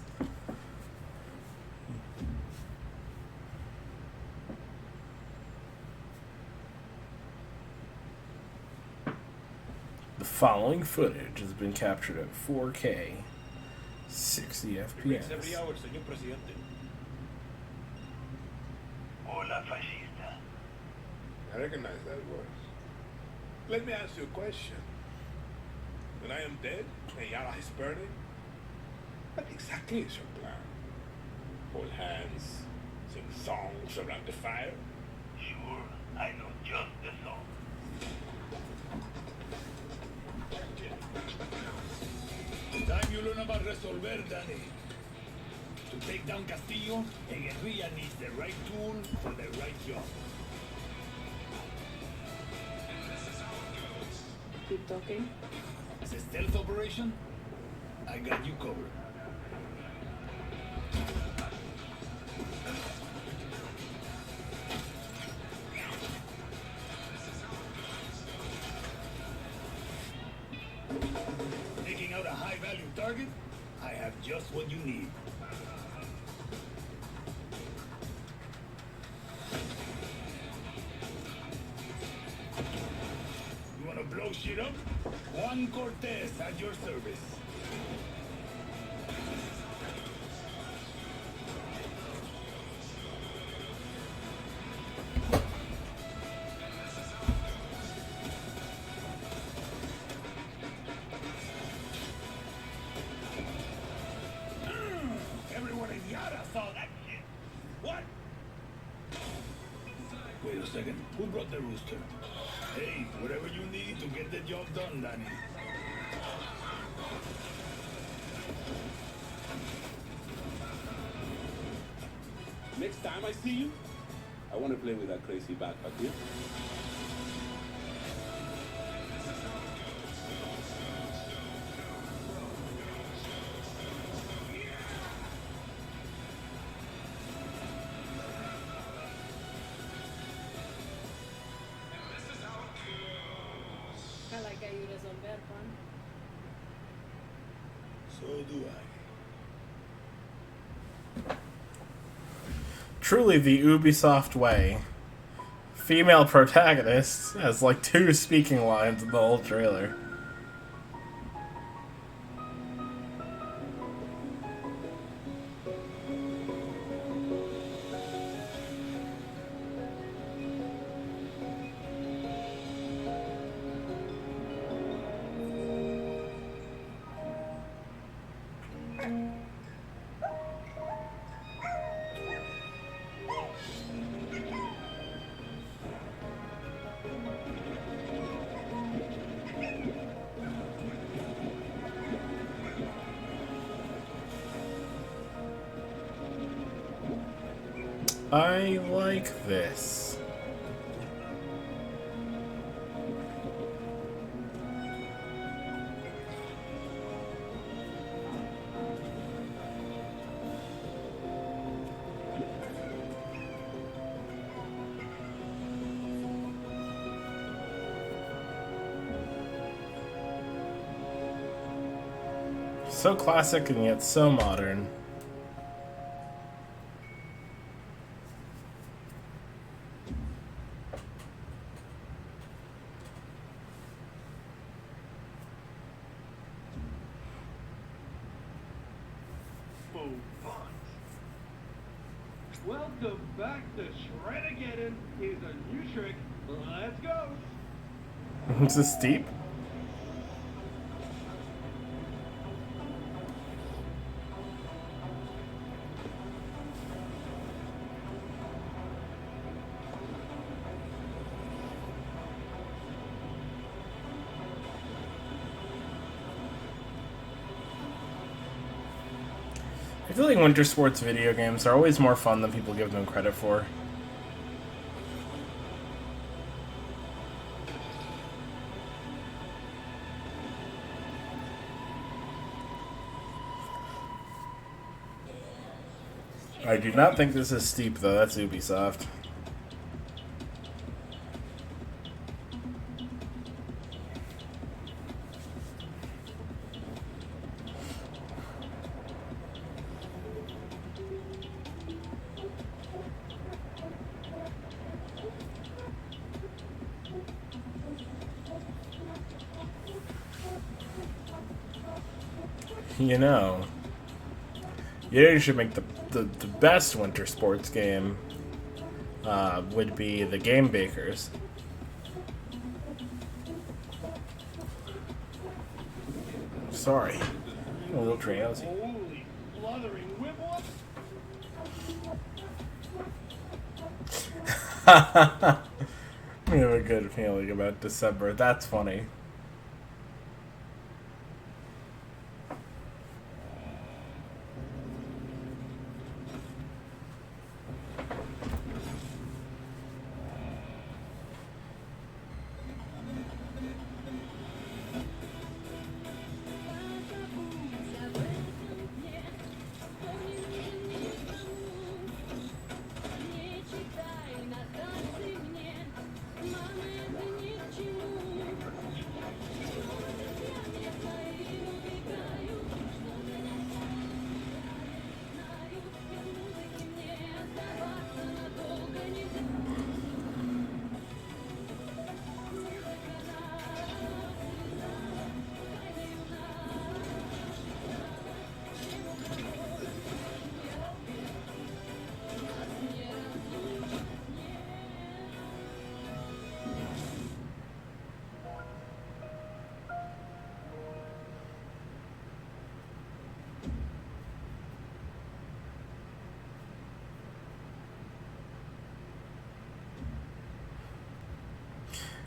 The following footage has been captured at 4K, 60 FPS. Every hour, señor presidente. Hola, fascista. I recognize that voice. Let me ask you a question. When I am dead and Yara is burning, what exactly is your plan? Hold hands, sing songs around the fire? Sure, I know just the song. Time you learn about resolver, Danny. To take down Castillo, a guerrilla needs the right tool for the right job. Keep talking. It's a stealth operation. I got you covered. Taking out a high-value target? I have just what you need. You wanna blow shit up? Juan Cortez at your service. Everyone in Yara saw that shit. What? Wait a second. Who brought the rooster? Hey, whatever you need to get the job done, Danny. Next time I see you, I want to play with that crazy backpack here. I like how you resolver, Juan. So do I. Truly the Ubisoft way. Female protagonist has like 2 speaking lines in the whole trailer. I like this. So classic and yet so modern. Welcome back to Shred-again. Here's a new trick. Let's go. Is this steep? I feel like winter sports video games are always more fun than people give them credit for. I do not think this is steep, though. That's Ubisoft. You know, you should make the best winter sports game would be the Game Bakers. Sorry. A little drowsy. Holy blathering whipwalk. We have a good feeling about December. That's funny.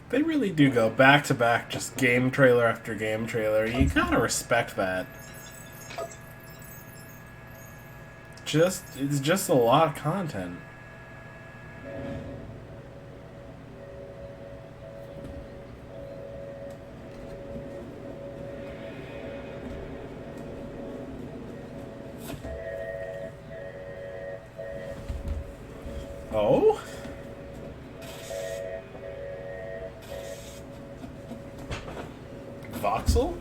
They really do go back to back, just game trailer after game trailer. You gotta respect that. It's just a lot of content. Oh? Voxel?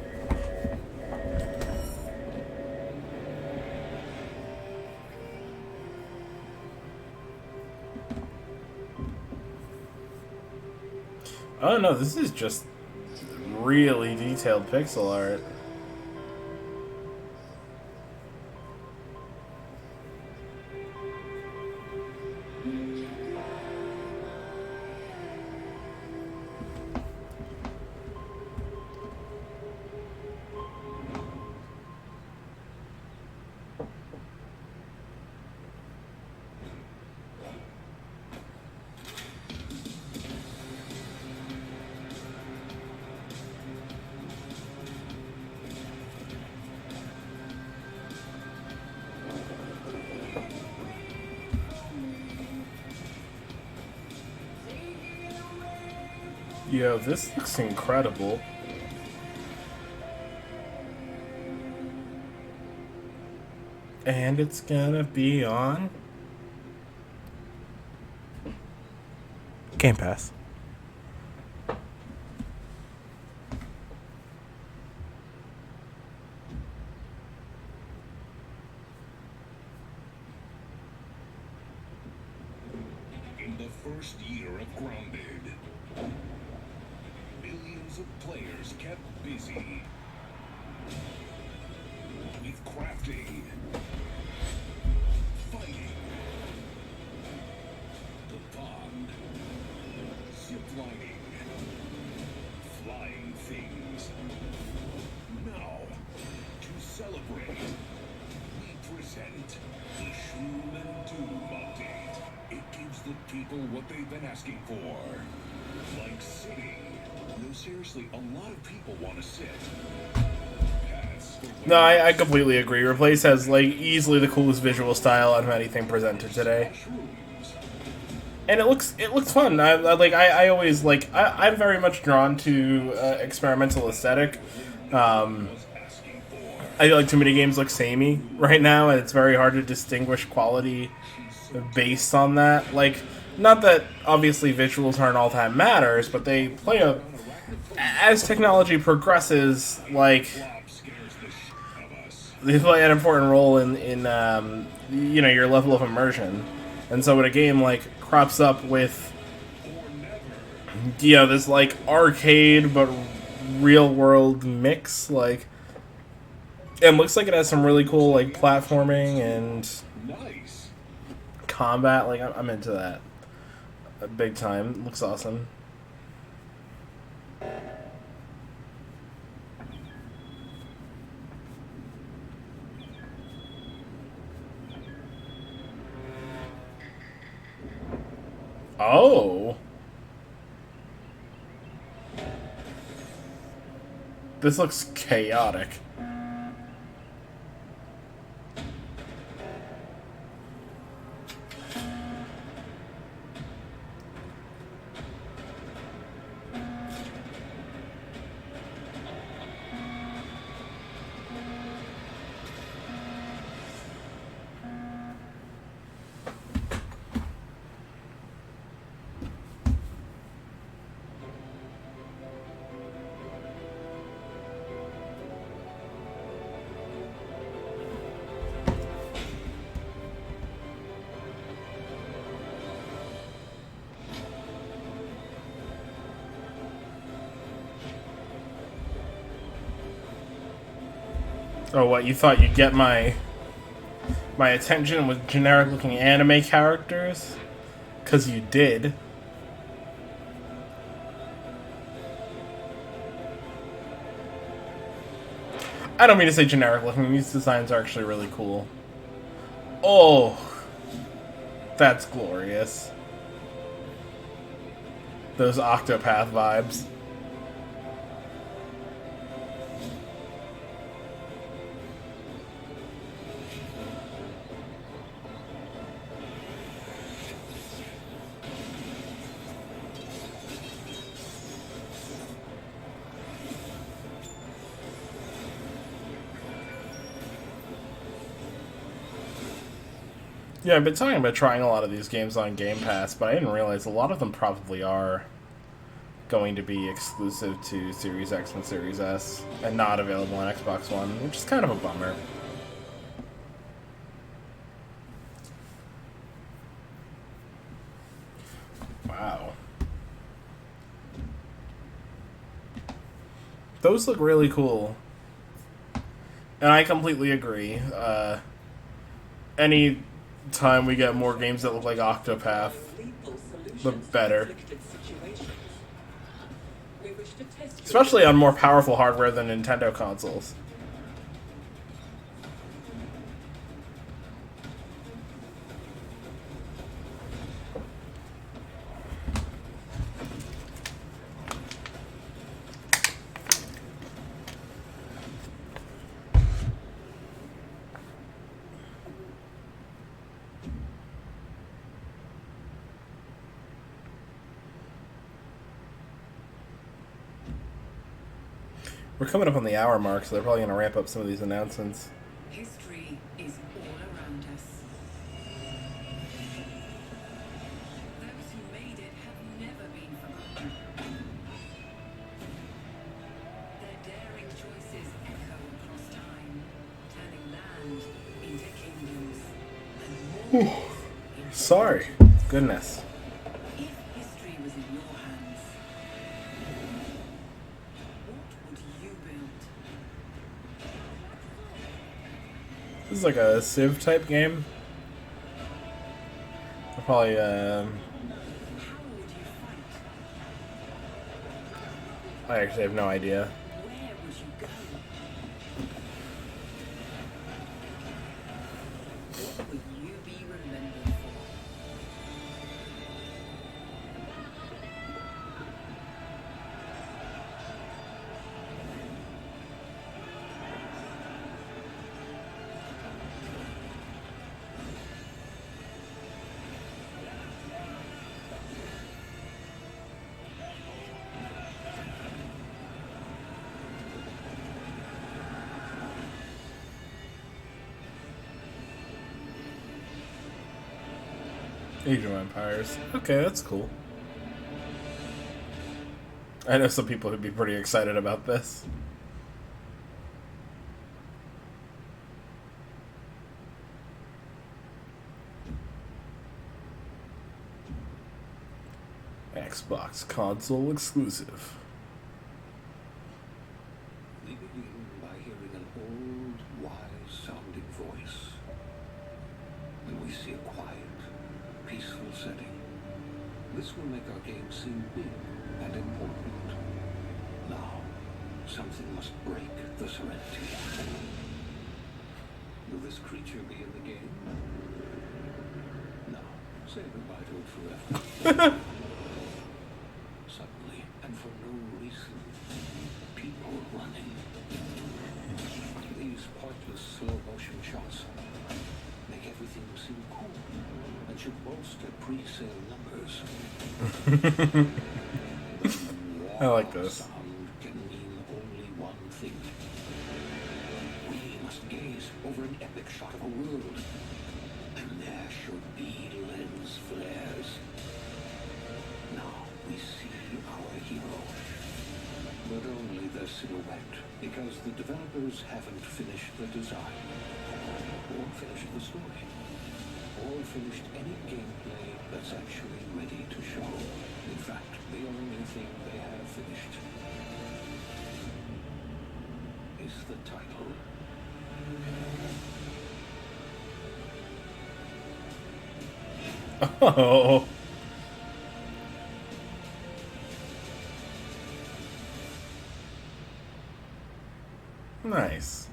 Oh no, this is just really detailed pixel art. Yo, this looks incredible. And it's gonna be on Game Pass. first year of Grounded. Millions of players kept busy with crafting, fighting, the pond, ziplining, flying things. Now, to celebrate, we present the Shroom and Doom update. It gives the people what they've been asking for. Like sitting. No, seriously, a lot of people want to sit. No, I completely agree. Replace has like easily the coolest visual style out of anything presented today, and it looks fun. I always like I'm very much drawn to experimental aesthetic. I feel like too many games look samey right now, and it's very hard to distinguish quality based on that. Like, not that obviously visuals aren't all that matters, but they play a as technology progresses, like. They play an important role in you know, your level of immersion, and so when a game like crops up with, you know, this like arcade but real world mix, like, it looks like it has some really cool like platforming and combat. Like, I'm into that big time. It looks awesome. Oh. This looks chaotic. Oh, what, you thought you'd get my attention with generic-looking anime characters? 'Cause you did. I don't mean to say generic-looking, these designs are actually really cool. Oh! That's glorious. Those Octopath vibes. Yeah, I've been talking about trying a lot of these games on Game Pass, but I didn't realize a lot of them probably are going to be exclusive to Series X and Series S, and not available on Xbox One, which is kind of a bummer. Wow. Those look really cool. And I completely agree. Any time we get more games that look like Octopath, the better. Especially on more powerful hardware than Nintendo consoles. We're coming up on the hour mark, so they're probably going to ramp up some of these announcements. History is all around us. Those who made it have never been forgotten. Their daring choices echo across time, turning land into kingdoms and more. Sorry. Goodness. In This is like a Civ type game. I'll probably, I actually have no idea. What will you be remembered for? Age of Empires. Okay, that's cool. I know some people who'd be pretty excited about this. Xbox console exclusive. We begin by hearing an old, wise-sounding voice. Then we see a quiet, peaceful setting. This will make our game seem big and important. Now, something must break the serenity. Will this creature be in the game? No. Say goodbye to it forever. Suddenly, and for no reason, people running. These pointless slow-motion shots make everything seem cool and should bolster pre-sale numbers. I like this. Sound can mean only one thing. We must gaze over an epic shot of a world, and there should be lens flares. Now we see our hero, but only the silhouette, because the developers haven't finished the design, or finished the story, or finished any gameplay that's actually ready to show. In fact, the only thing they have finished is the title. Oh. Nice.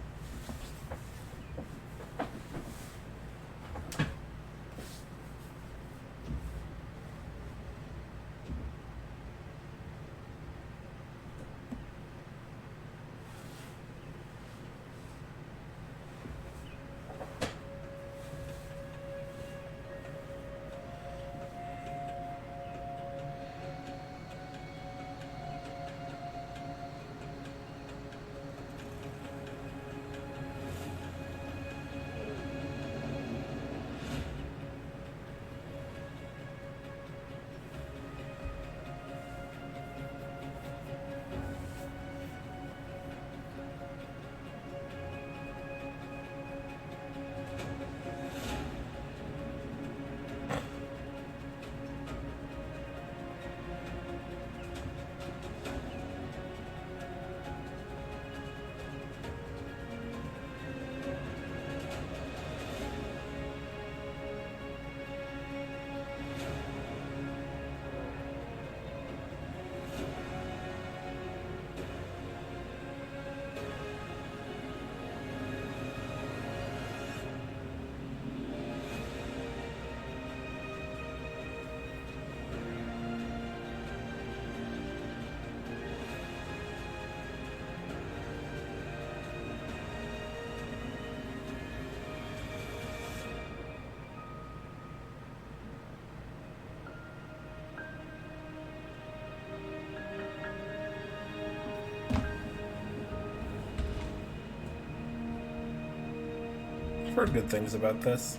I've heard good things about this.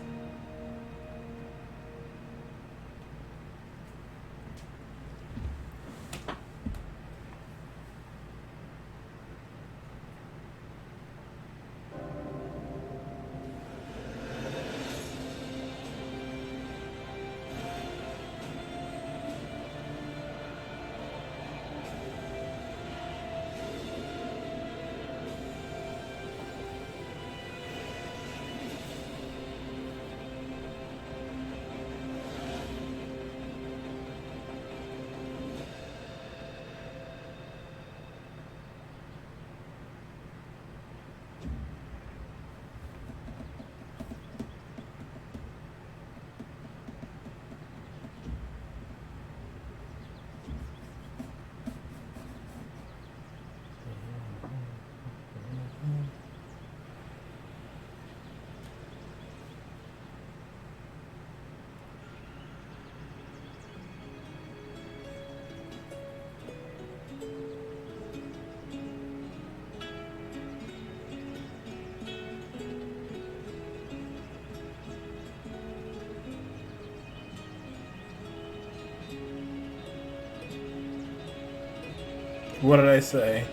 What did I say?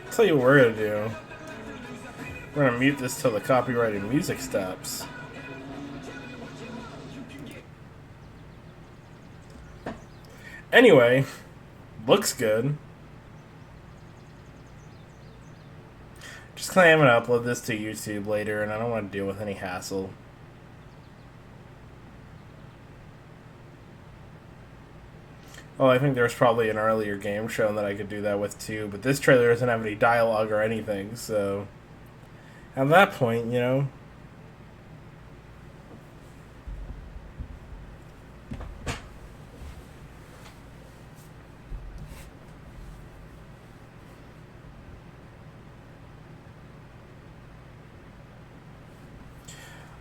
I'll tell you what we're gonna do. We're gonna mute this till the copyrighted music stops. Anyway, looks good. Just because I'm gonna upload this to YouTube later and I don't want to deal with any hassle. Oh, I think there's probably an earlier game shown that I could do that with too, but this trailer doesn't have any dialogue or anything, so at that point, you know.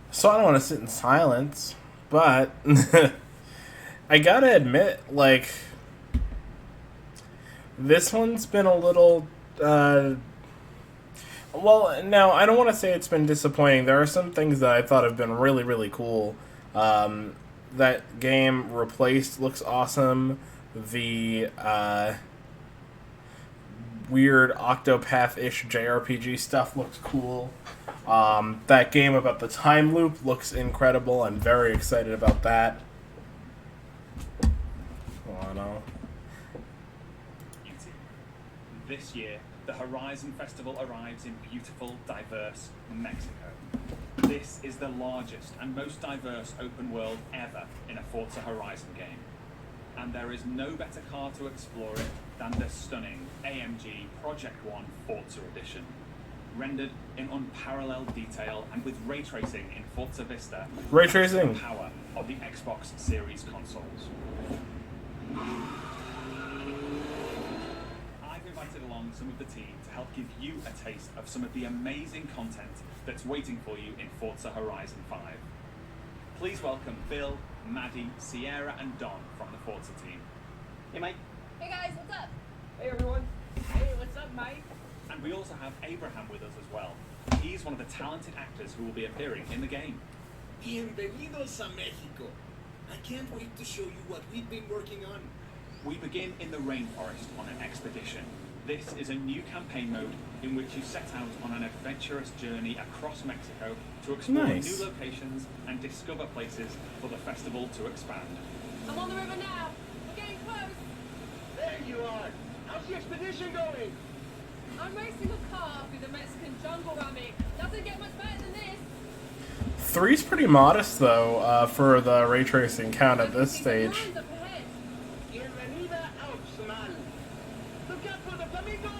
So I don't want to sit in silence, but I gotta admit, like, this one's been a little, well, no, I don't want to say it's been disappointing. There are some things that I thought have been really, really cool. That game Replaced looks awesome. The, weird Octopath-ish JRPG stuff looks cool. That game about the time loop looks incredible. I'm very excited about that. Oh, no. This year, the Horizon Festival arrives in beautiful, diverse Mexico. This is the largest and most diverse open world ever in a Forza Horizon game. And there is no better car to explore it than the stunning AMG Project One Forza Edition. Rendered in unparalleled detail and with ray tracing in Forza Vista, ray tracing, the power of the Xbox Series consoles. I've invited along some of the team to help give you a taste of some of the amazing content that's waiting for you in Forza Horizon 5. Please welcome Bill, Maddie, Sierra, and Don from the Forza team. Hey, mate. Hey guys, what's up? Hey, everyone. Hey, what's up, Mike? And we also have Abraham with us as well. He's one of the talented actors who will be appearing in the game. Bienvenidos a Mexico. I can't wait to show you what we've been working on. We begin in the rainforest on an expedition. This is a new campaign mode in which you set out on an adventurous journey across Mexico to explore Nice. new locations and discover places for the festival to expand. I'm on the river now. We're getting close. There you are. How's the expedition going? I'm racing a car through the Mexican jungle, Rummy. Doesn't get much better than this. 3's pretty modest, though, for the ray tracing count at this stage. Lines up ahead. Bienvenida a Oxmal. Look out for the flamingos.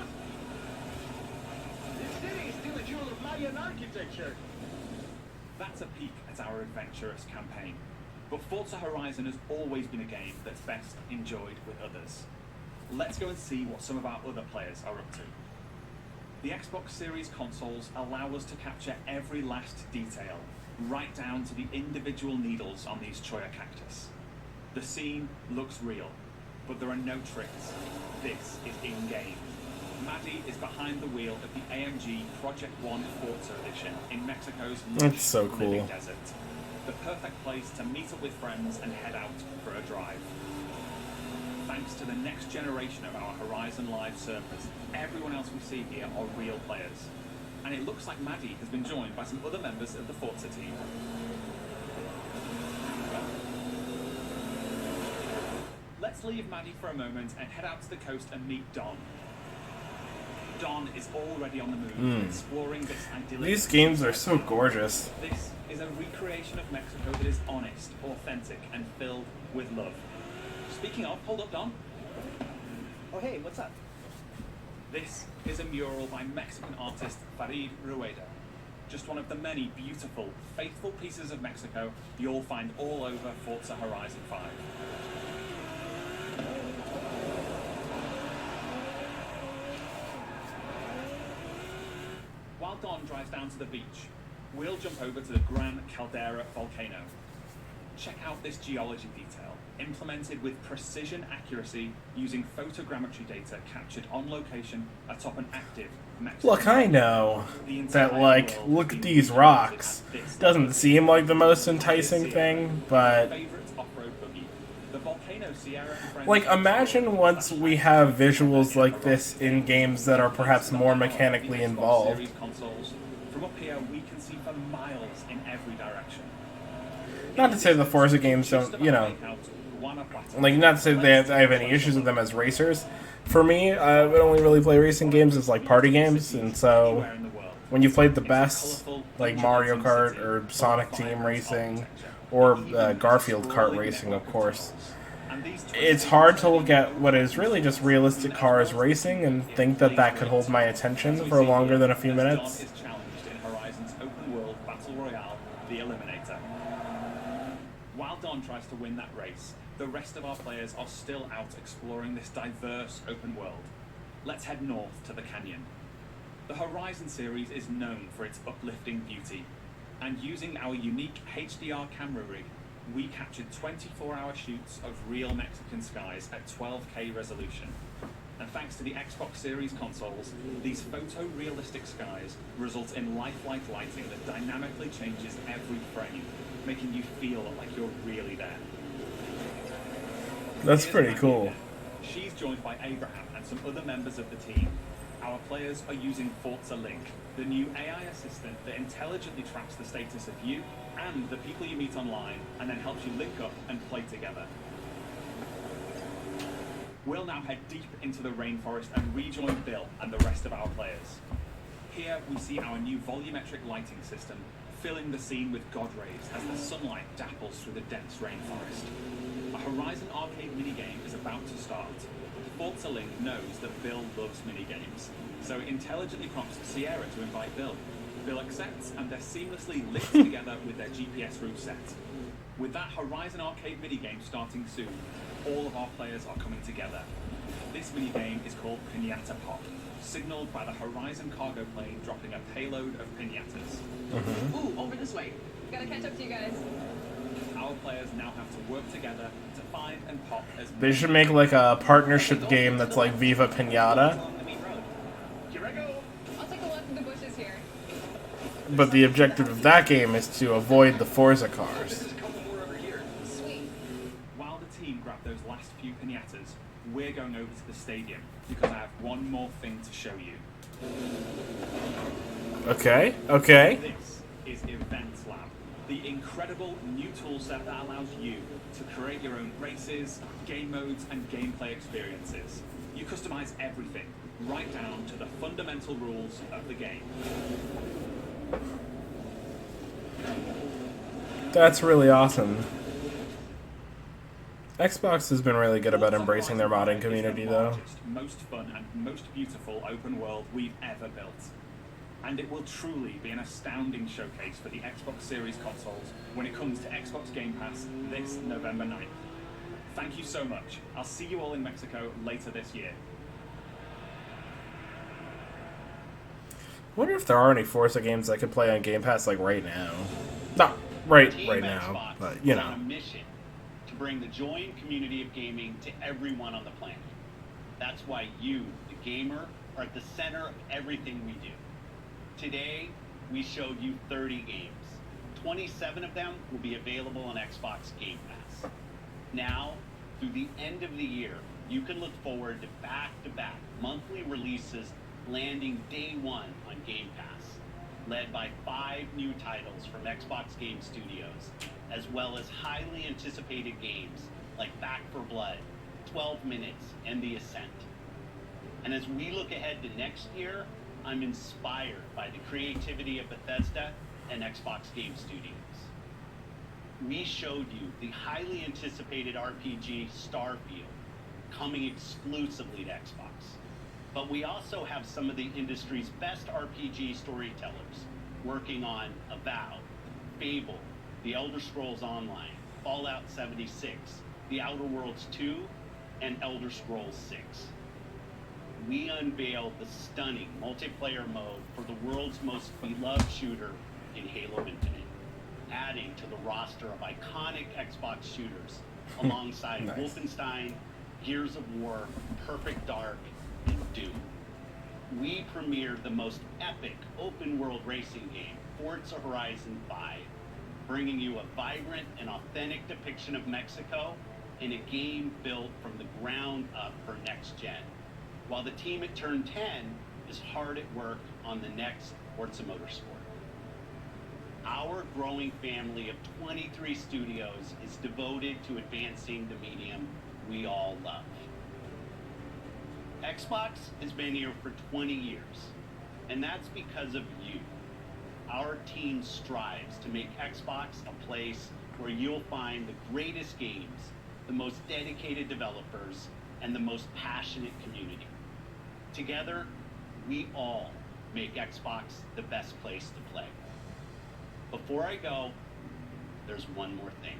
This city is still a jewel of Mayan architecture. That's a peek at our adventurous campaign. But Forza Horizon has always been a game that's best enjoyed with others. Let's go and see what some of our other players are up to. The Xbox Series consoles allow us to capture every last detail, right down to the individual needles on these Choya cactus. The scene looks real, but there are no tricks. This is in-game. Maddie is behind the wheel of the AMG Project One Forza Edition in Mexico's That's so living cool. desert. The perfect place to meet up with friends and head out for a drive. Thanks to the next generation of our Horizon Live servers, everyone else we see here are real players. And it looks like Maddie has been joined by some other members of the Forza team. Let's leave Maddie for a moment and head out to the coast and meet Don. Don is already on the move, exploring this idyllic... These games are so gorgeous. This is a recreation of Mexico that is honest, authentic, and filled with love. Speaking of, hold up, Don. Oh, hey, what's up? This is a mural by Mexican artist Farid Rueda. Just one of the many beautiful, faithful pieces of Mexico you'll find all over Forza Horizon 5. While Don drives down to the beach, we'll jump over to the Gran Caldera volcano. Check out this geology detail, implemented with precision accuracy using photogrammetry data captured on location atop an active Mexican. Look, I know that, like, look at these rocks. Doesn't seem like the most enticing thing, but like, imagine once we have visuals like this in games that are perhaps more mechanically involved. From up here, we can see for miles in every direction. Not to say the Forza games don't, you know, like, not to say that I have any issues with them as racers. For me, I would only really play racing games as, like, party games, and so when you've played the best, like Mario Kart or Sonic Team Racing, or Garfield Kart Racing, of course, it's hard to look at what is really just realistic cars racing and think that that could hold my attention for longer than a few minutes. While Don tries to win that race, the rest of our players are still out exploring this diverse open world. Let's head north to the canyon. The Horizon series is known for its uplifting beauty, and using our unique HDR camera rig, we captured 24-hour shoots of real Mexican skies at 12K resolution. And thanks to the Xbox Series consoles, these photorealistic skies result in lifelike lighting that dynamically changes every frame, making you feel like you're really there. That's pretty cool. She's joined by Abraham and some other members of the team. Our players are using Forza Link, the new AI assistant that intelligently tracks the status of you and the people you meet online, and then helps you link up and play together. We'll now head deep into the rainforest and rejoin Bill and the rest of our players. Here we see our new volumetric lighting system, filling the scene with god rays as the sunlight dapples through the dense rainforest. A Horizon arcade minigame is about to start. Forza Link knows that Bill loves minigames, so it intelligently prompts Sierra to invite Bill. Bill accepts, and they're seamlessly linked together with their GPS route set. With that Horizon arcade minigame starting soon, all of our players are coming together. This minigame is called Pinata Pop, signaled by the Horizon cargo plane dropping a payload of pinatas. Ooh, over this way. Gotta catch up to you guys. Our players now have to work together to find and pop as They should make, like, a partnership game that's like Viva Pinata. I'll take a left in the bushes here. But the objective of that game is to avoid the Forza cars. Sweet. While the team grab those last few pinatas, we're going over to the stadium because I have one more thing to show you. Okay, okay. This is Events Lab, the incredible new toolset that allows you to create your own races, game modes, and gameplay experiences. You customize everything, right down to the fundamental rules of the game. That's really awesome. Xbox has been really good about embracing their modding community, though. Most fun and most beautiful open world we've ever built. And it will truly be an astounding showcase for the Xbox Series consoles when it comes to Xbox Game Pass this November 9th. Thank you so much. I'll see you all in Mexico later this year. I wonder if there are any Forza games I could play on Game Pass, like, right now. Not right now, but, you know. On a mission to bring the joy and community of gaming to everyone on the planet. That's why you, the gamer, are at the center of everything we do. Today, we showed you 30 games. 27 of them will be available on Xbox Game Pass. Now, through the end of the year, you can look forward to back-to-back monthly releases landing day one on Game Pass, led by 5 new titles from Xbox Game Studios, as well as highly anticipated games like Back 4 Blood, 12 Minutes, and The Ascent. And as we look ahead to next year, I'm inspired by the creativity of Bethesda and Xbox Game Studios. We showed you the highly anticipated RPG Starfield, coming exclusively to Xbox. But we also have some of the industry's best RPG storytellers working on Avowed, Fable, The Elder Scrolls Online, Fallout 76, The Outer Worlds 2, and Elder Scrolls 6. We unveiled the stunning multiplayer mode for the world's most beloved shooter in Halo Infinite. adding to the roster of iconic Xbox shooters alongside Nice. Wolfenstein, Gears of War, Perfect Dark, and Doom. We premiered the most epic open-world racing game, Forza Horizon 5, bringing you a vibrant and authentic depiction of Mexico in a game built from the ground up for next gen, while the team at Turn 10 is hard at work on the next Forza Motorsport. Our growing family of 23 studios is devoted to advancing the medium we all love. Xbox has been here for 20 years, and that's because of you. Our team strives to make Xbox a place where you'll find the greatest games, the most dedicated developers, and the most passionate community. Together, we all make Xbox the best place to play. Before I go, there's one more thing.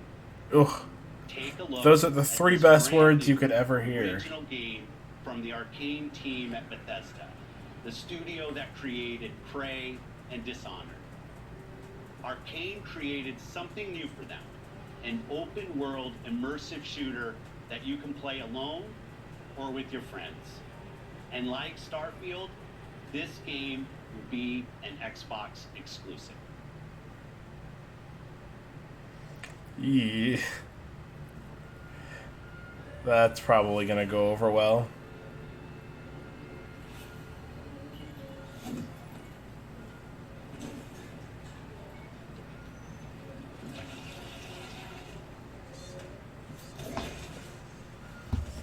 Ugh. Take a look. Those are the at three this best brand words new you could ever hear. Original game from the Arcane team at Bethesda, the studio that created Prey and Dishonored. Arcane created something new for them, an open-world immersive shooter that you can play alone or with your friends. And like Starfield, this game will be an Xbox exclusive. Yeah. That's probably gonna go over well.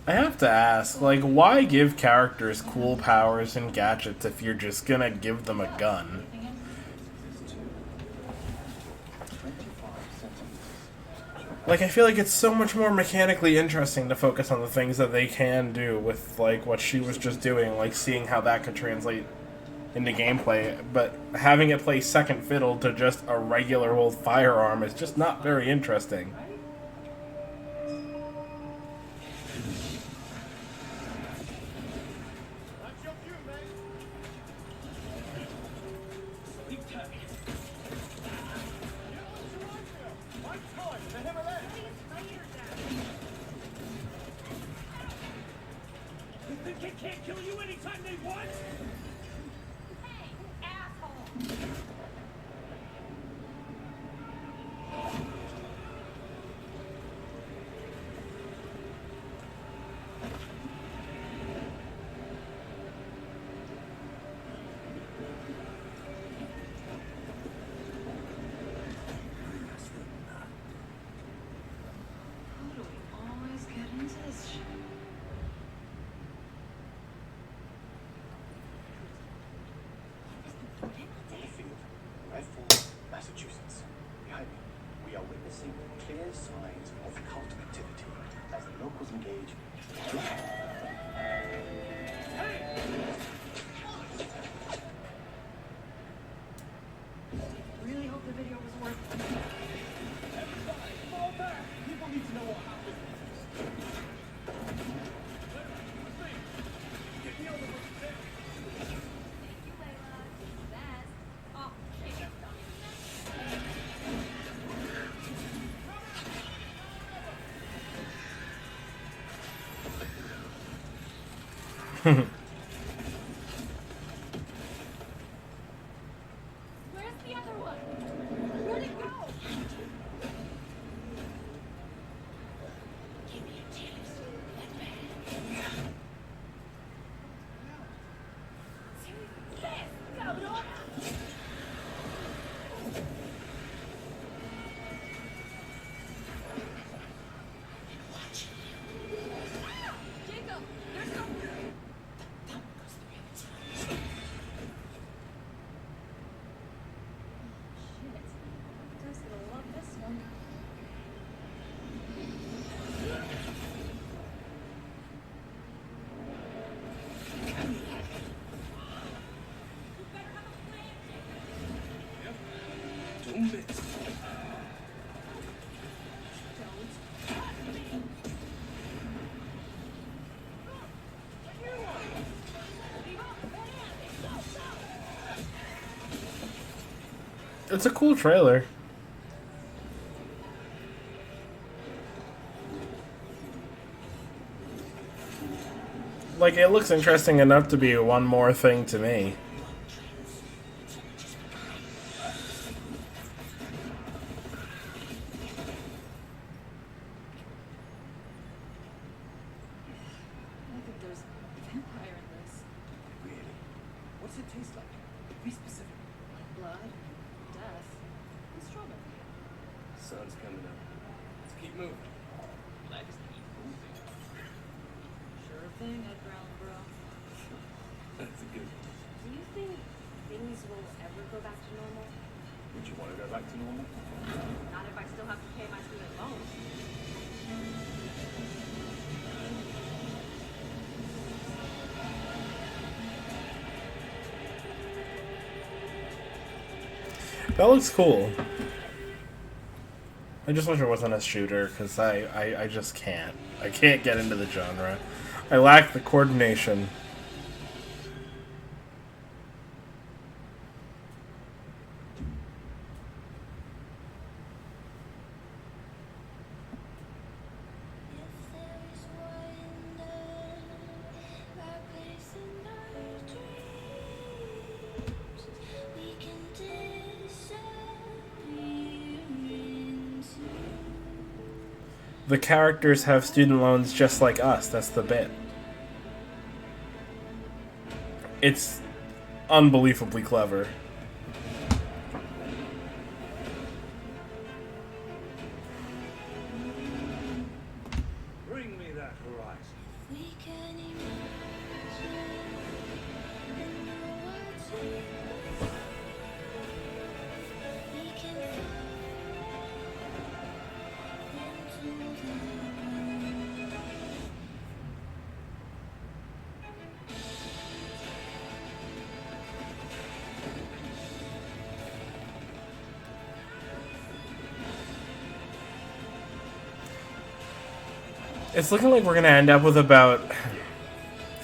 I have to ask, like, why give characters cool powers and gadgets if you're just gonna give them a gun? Like, I feel like it's so much more mechanically interesting to focus on the things that they can do with, like, what she was just doing, like, seeing how that could translate into gameplay, but having it play second fiddle to just a regular old firearm is just not very interesting. They can't kill you anytime they want? Hey, asshole! How do we always get into this shit? Deerfield, Redford, Massachusetts. Behind me, we are witnessing clear signs of cult activity as the locals engage. Really hope the video was worth it. Fall back! People need to know what happened. Get me over what's there. Thank you, Layla. You're the best. Oh, shit. Where's the other one? Where'd it go? Give me a chance, cabrón! Jacob, there's something. Shit. Guys gonna love this one. Don't it. It's a cool trailer. like, it looks interesting enough to be one more thing to me. I think there's vampire in this. Really? What's it taste like? Be specific. Blood, death, and strawberry. Sun's coming up. Let's keep moving. Let's keep moving. Sure thing, Ed Brown, bro. That's a good one. Do you think things will ever go back to normal? Would you want to go back to normal? Not if I still have to pay my student loans. That looks cool. I just wish it wasn't a shooter, because I just can't. I can't get into the genre. I lack the coordination. The characters have student loans just like us. That's the bit. It's unbelievably clever. Bring me that horizon. It's looking like we're gonna end up with about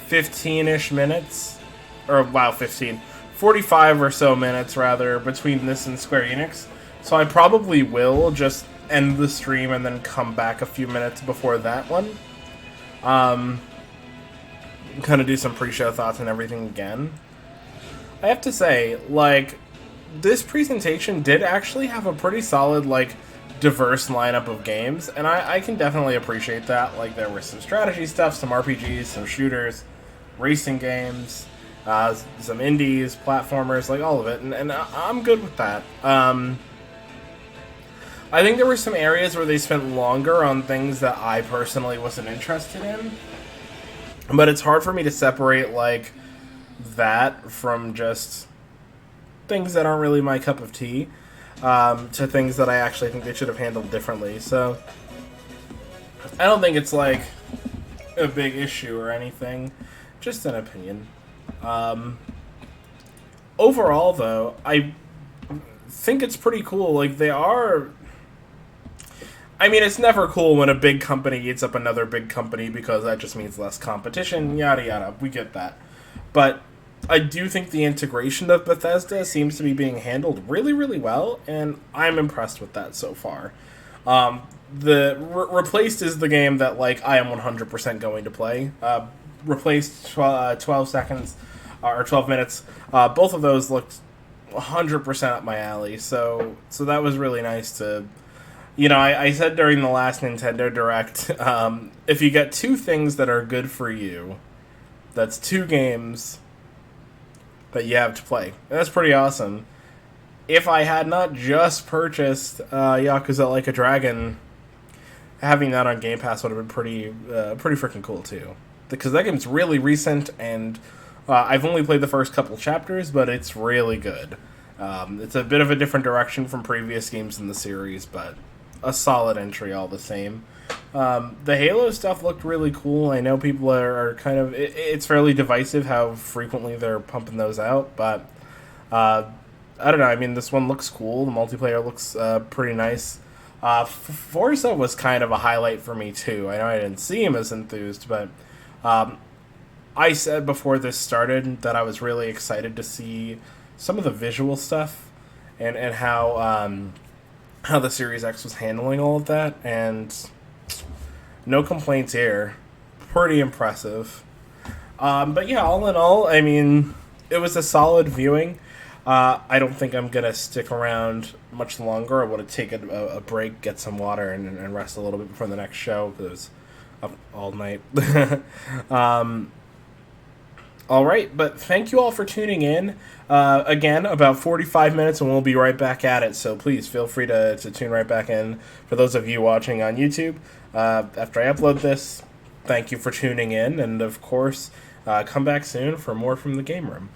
15-ish minutes. Or, wow, 15. 45 or so minutes, rather, between this and Square Enix. So I probably will just end the stream and then come back a few minutes before that one. Kind of do some pre-show thoughts and everything again. I have to say, like, this presentation did actually have a pretty solid, like, diverse lineup of games, and I can definitely appreciate that. Like, there was some strategy stuff, some RPGs, some shooters, racing games, some indies, platformers, like all of it, and I'm good with that. I think there were some areas where they spent longer on things that I personally wasn't interested in, but it's hard for me to separate, like, that from just things that aren't really my cup of tea. To things that I actually think they should have handled differently. So, I don't think it's, like, a big issue or anything. Just an opinion. Overall, though, I think it's pretty cool. Like, they are... I mean, it's never cool when a big company eats up another big company, because that just means less competition, yada yada. We get that. But I do think the integration of Bethesda seems to be being handled really, really well, and I'm impressed with that so far. The Replaced is the game that, like, I am 100% going to play. Replaced 12 seconds, or 12 minutes. Both of those looked 100% up my alley, so that was really nice to... You know, I said during the last Nintendo Direct, if you get two things that are good for you, that's two games that you have to play. And that's pretty awesome. If I had not just purchased Yakuza Like a Dragon, having that on Game Pass would have been pretty freaking cool too. Because that game's really recent, and I've only played the first couple chapters, but it's really good. It's a bit of a different direction from previous games in the series, but a solid entry all the same. The Halo stuff looked really cool. I know people are kind of... It's fairly divisive how frequently they're pumping those out, but I don't know. I mean, this one looks cool. The multiplayer looks pretty nice. Forza was kind of a highlight for me, too. I know I didn't see him as enthused, but I said before this started that I was really excited to see some of the visual stuff and how the Series X was handling all of that, and... no complaints here. Pretty impressive. But yeah, all in all, I mean, it was a solid viewing. I don't think I'm going to stick around much longer. I want to take a break, get some water, and rest a little bit before the next show, because I was up all night. All right, but thank you all for tuning in. Again, about 45 minutes, and we'll be right back at it, so please feel free to tune right back in. For those of you watching on YouTube, after I upload this, thank you for tuning in, and of course, come back soon for more from the Game Room.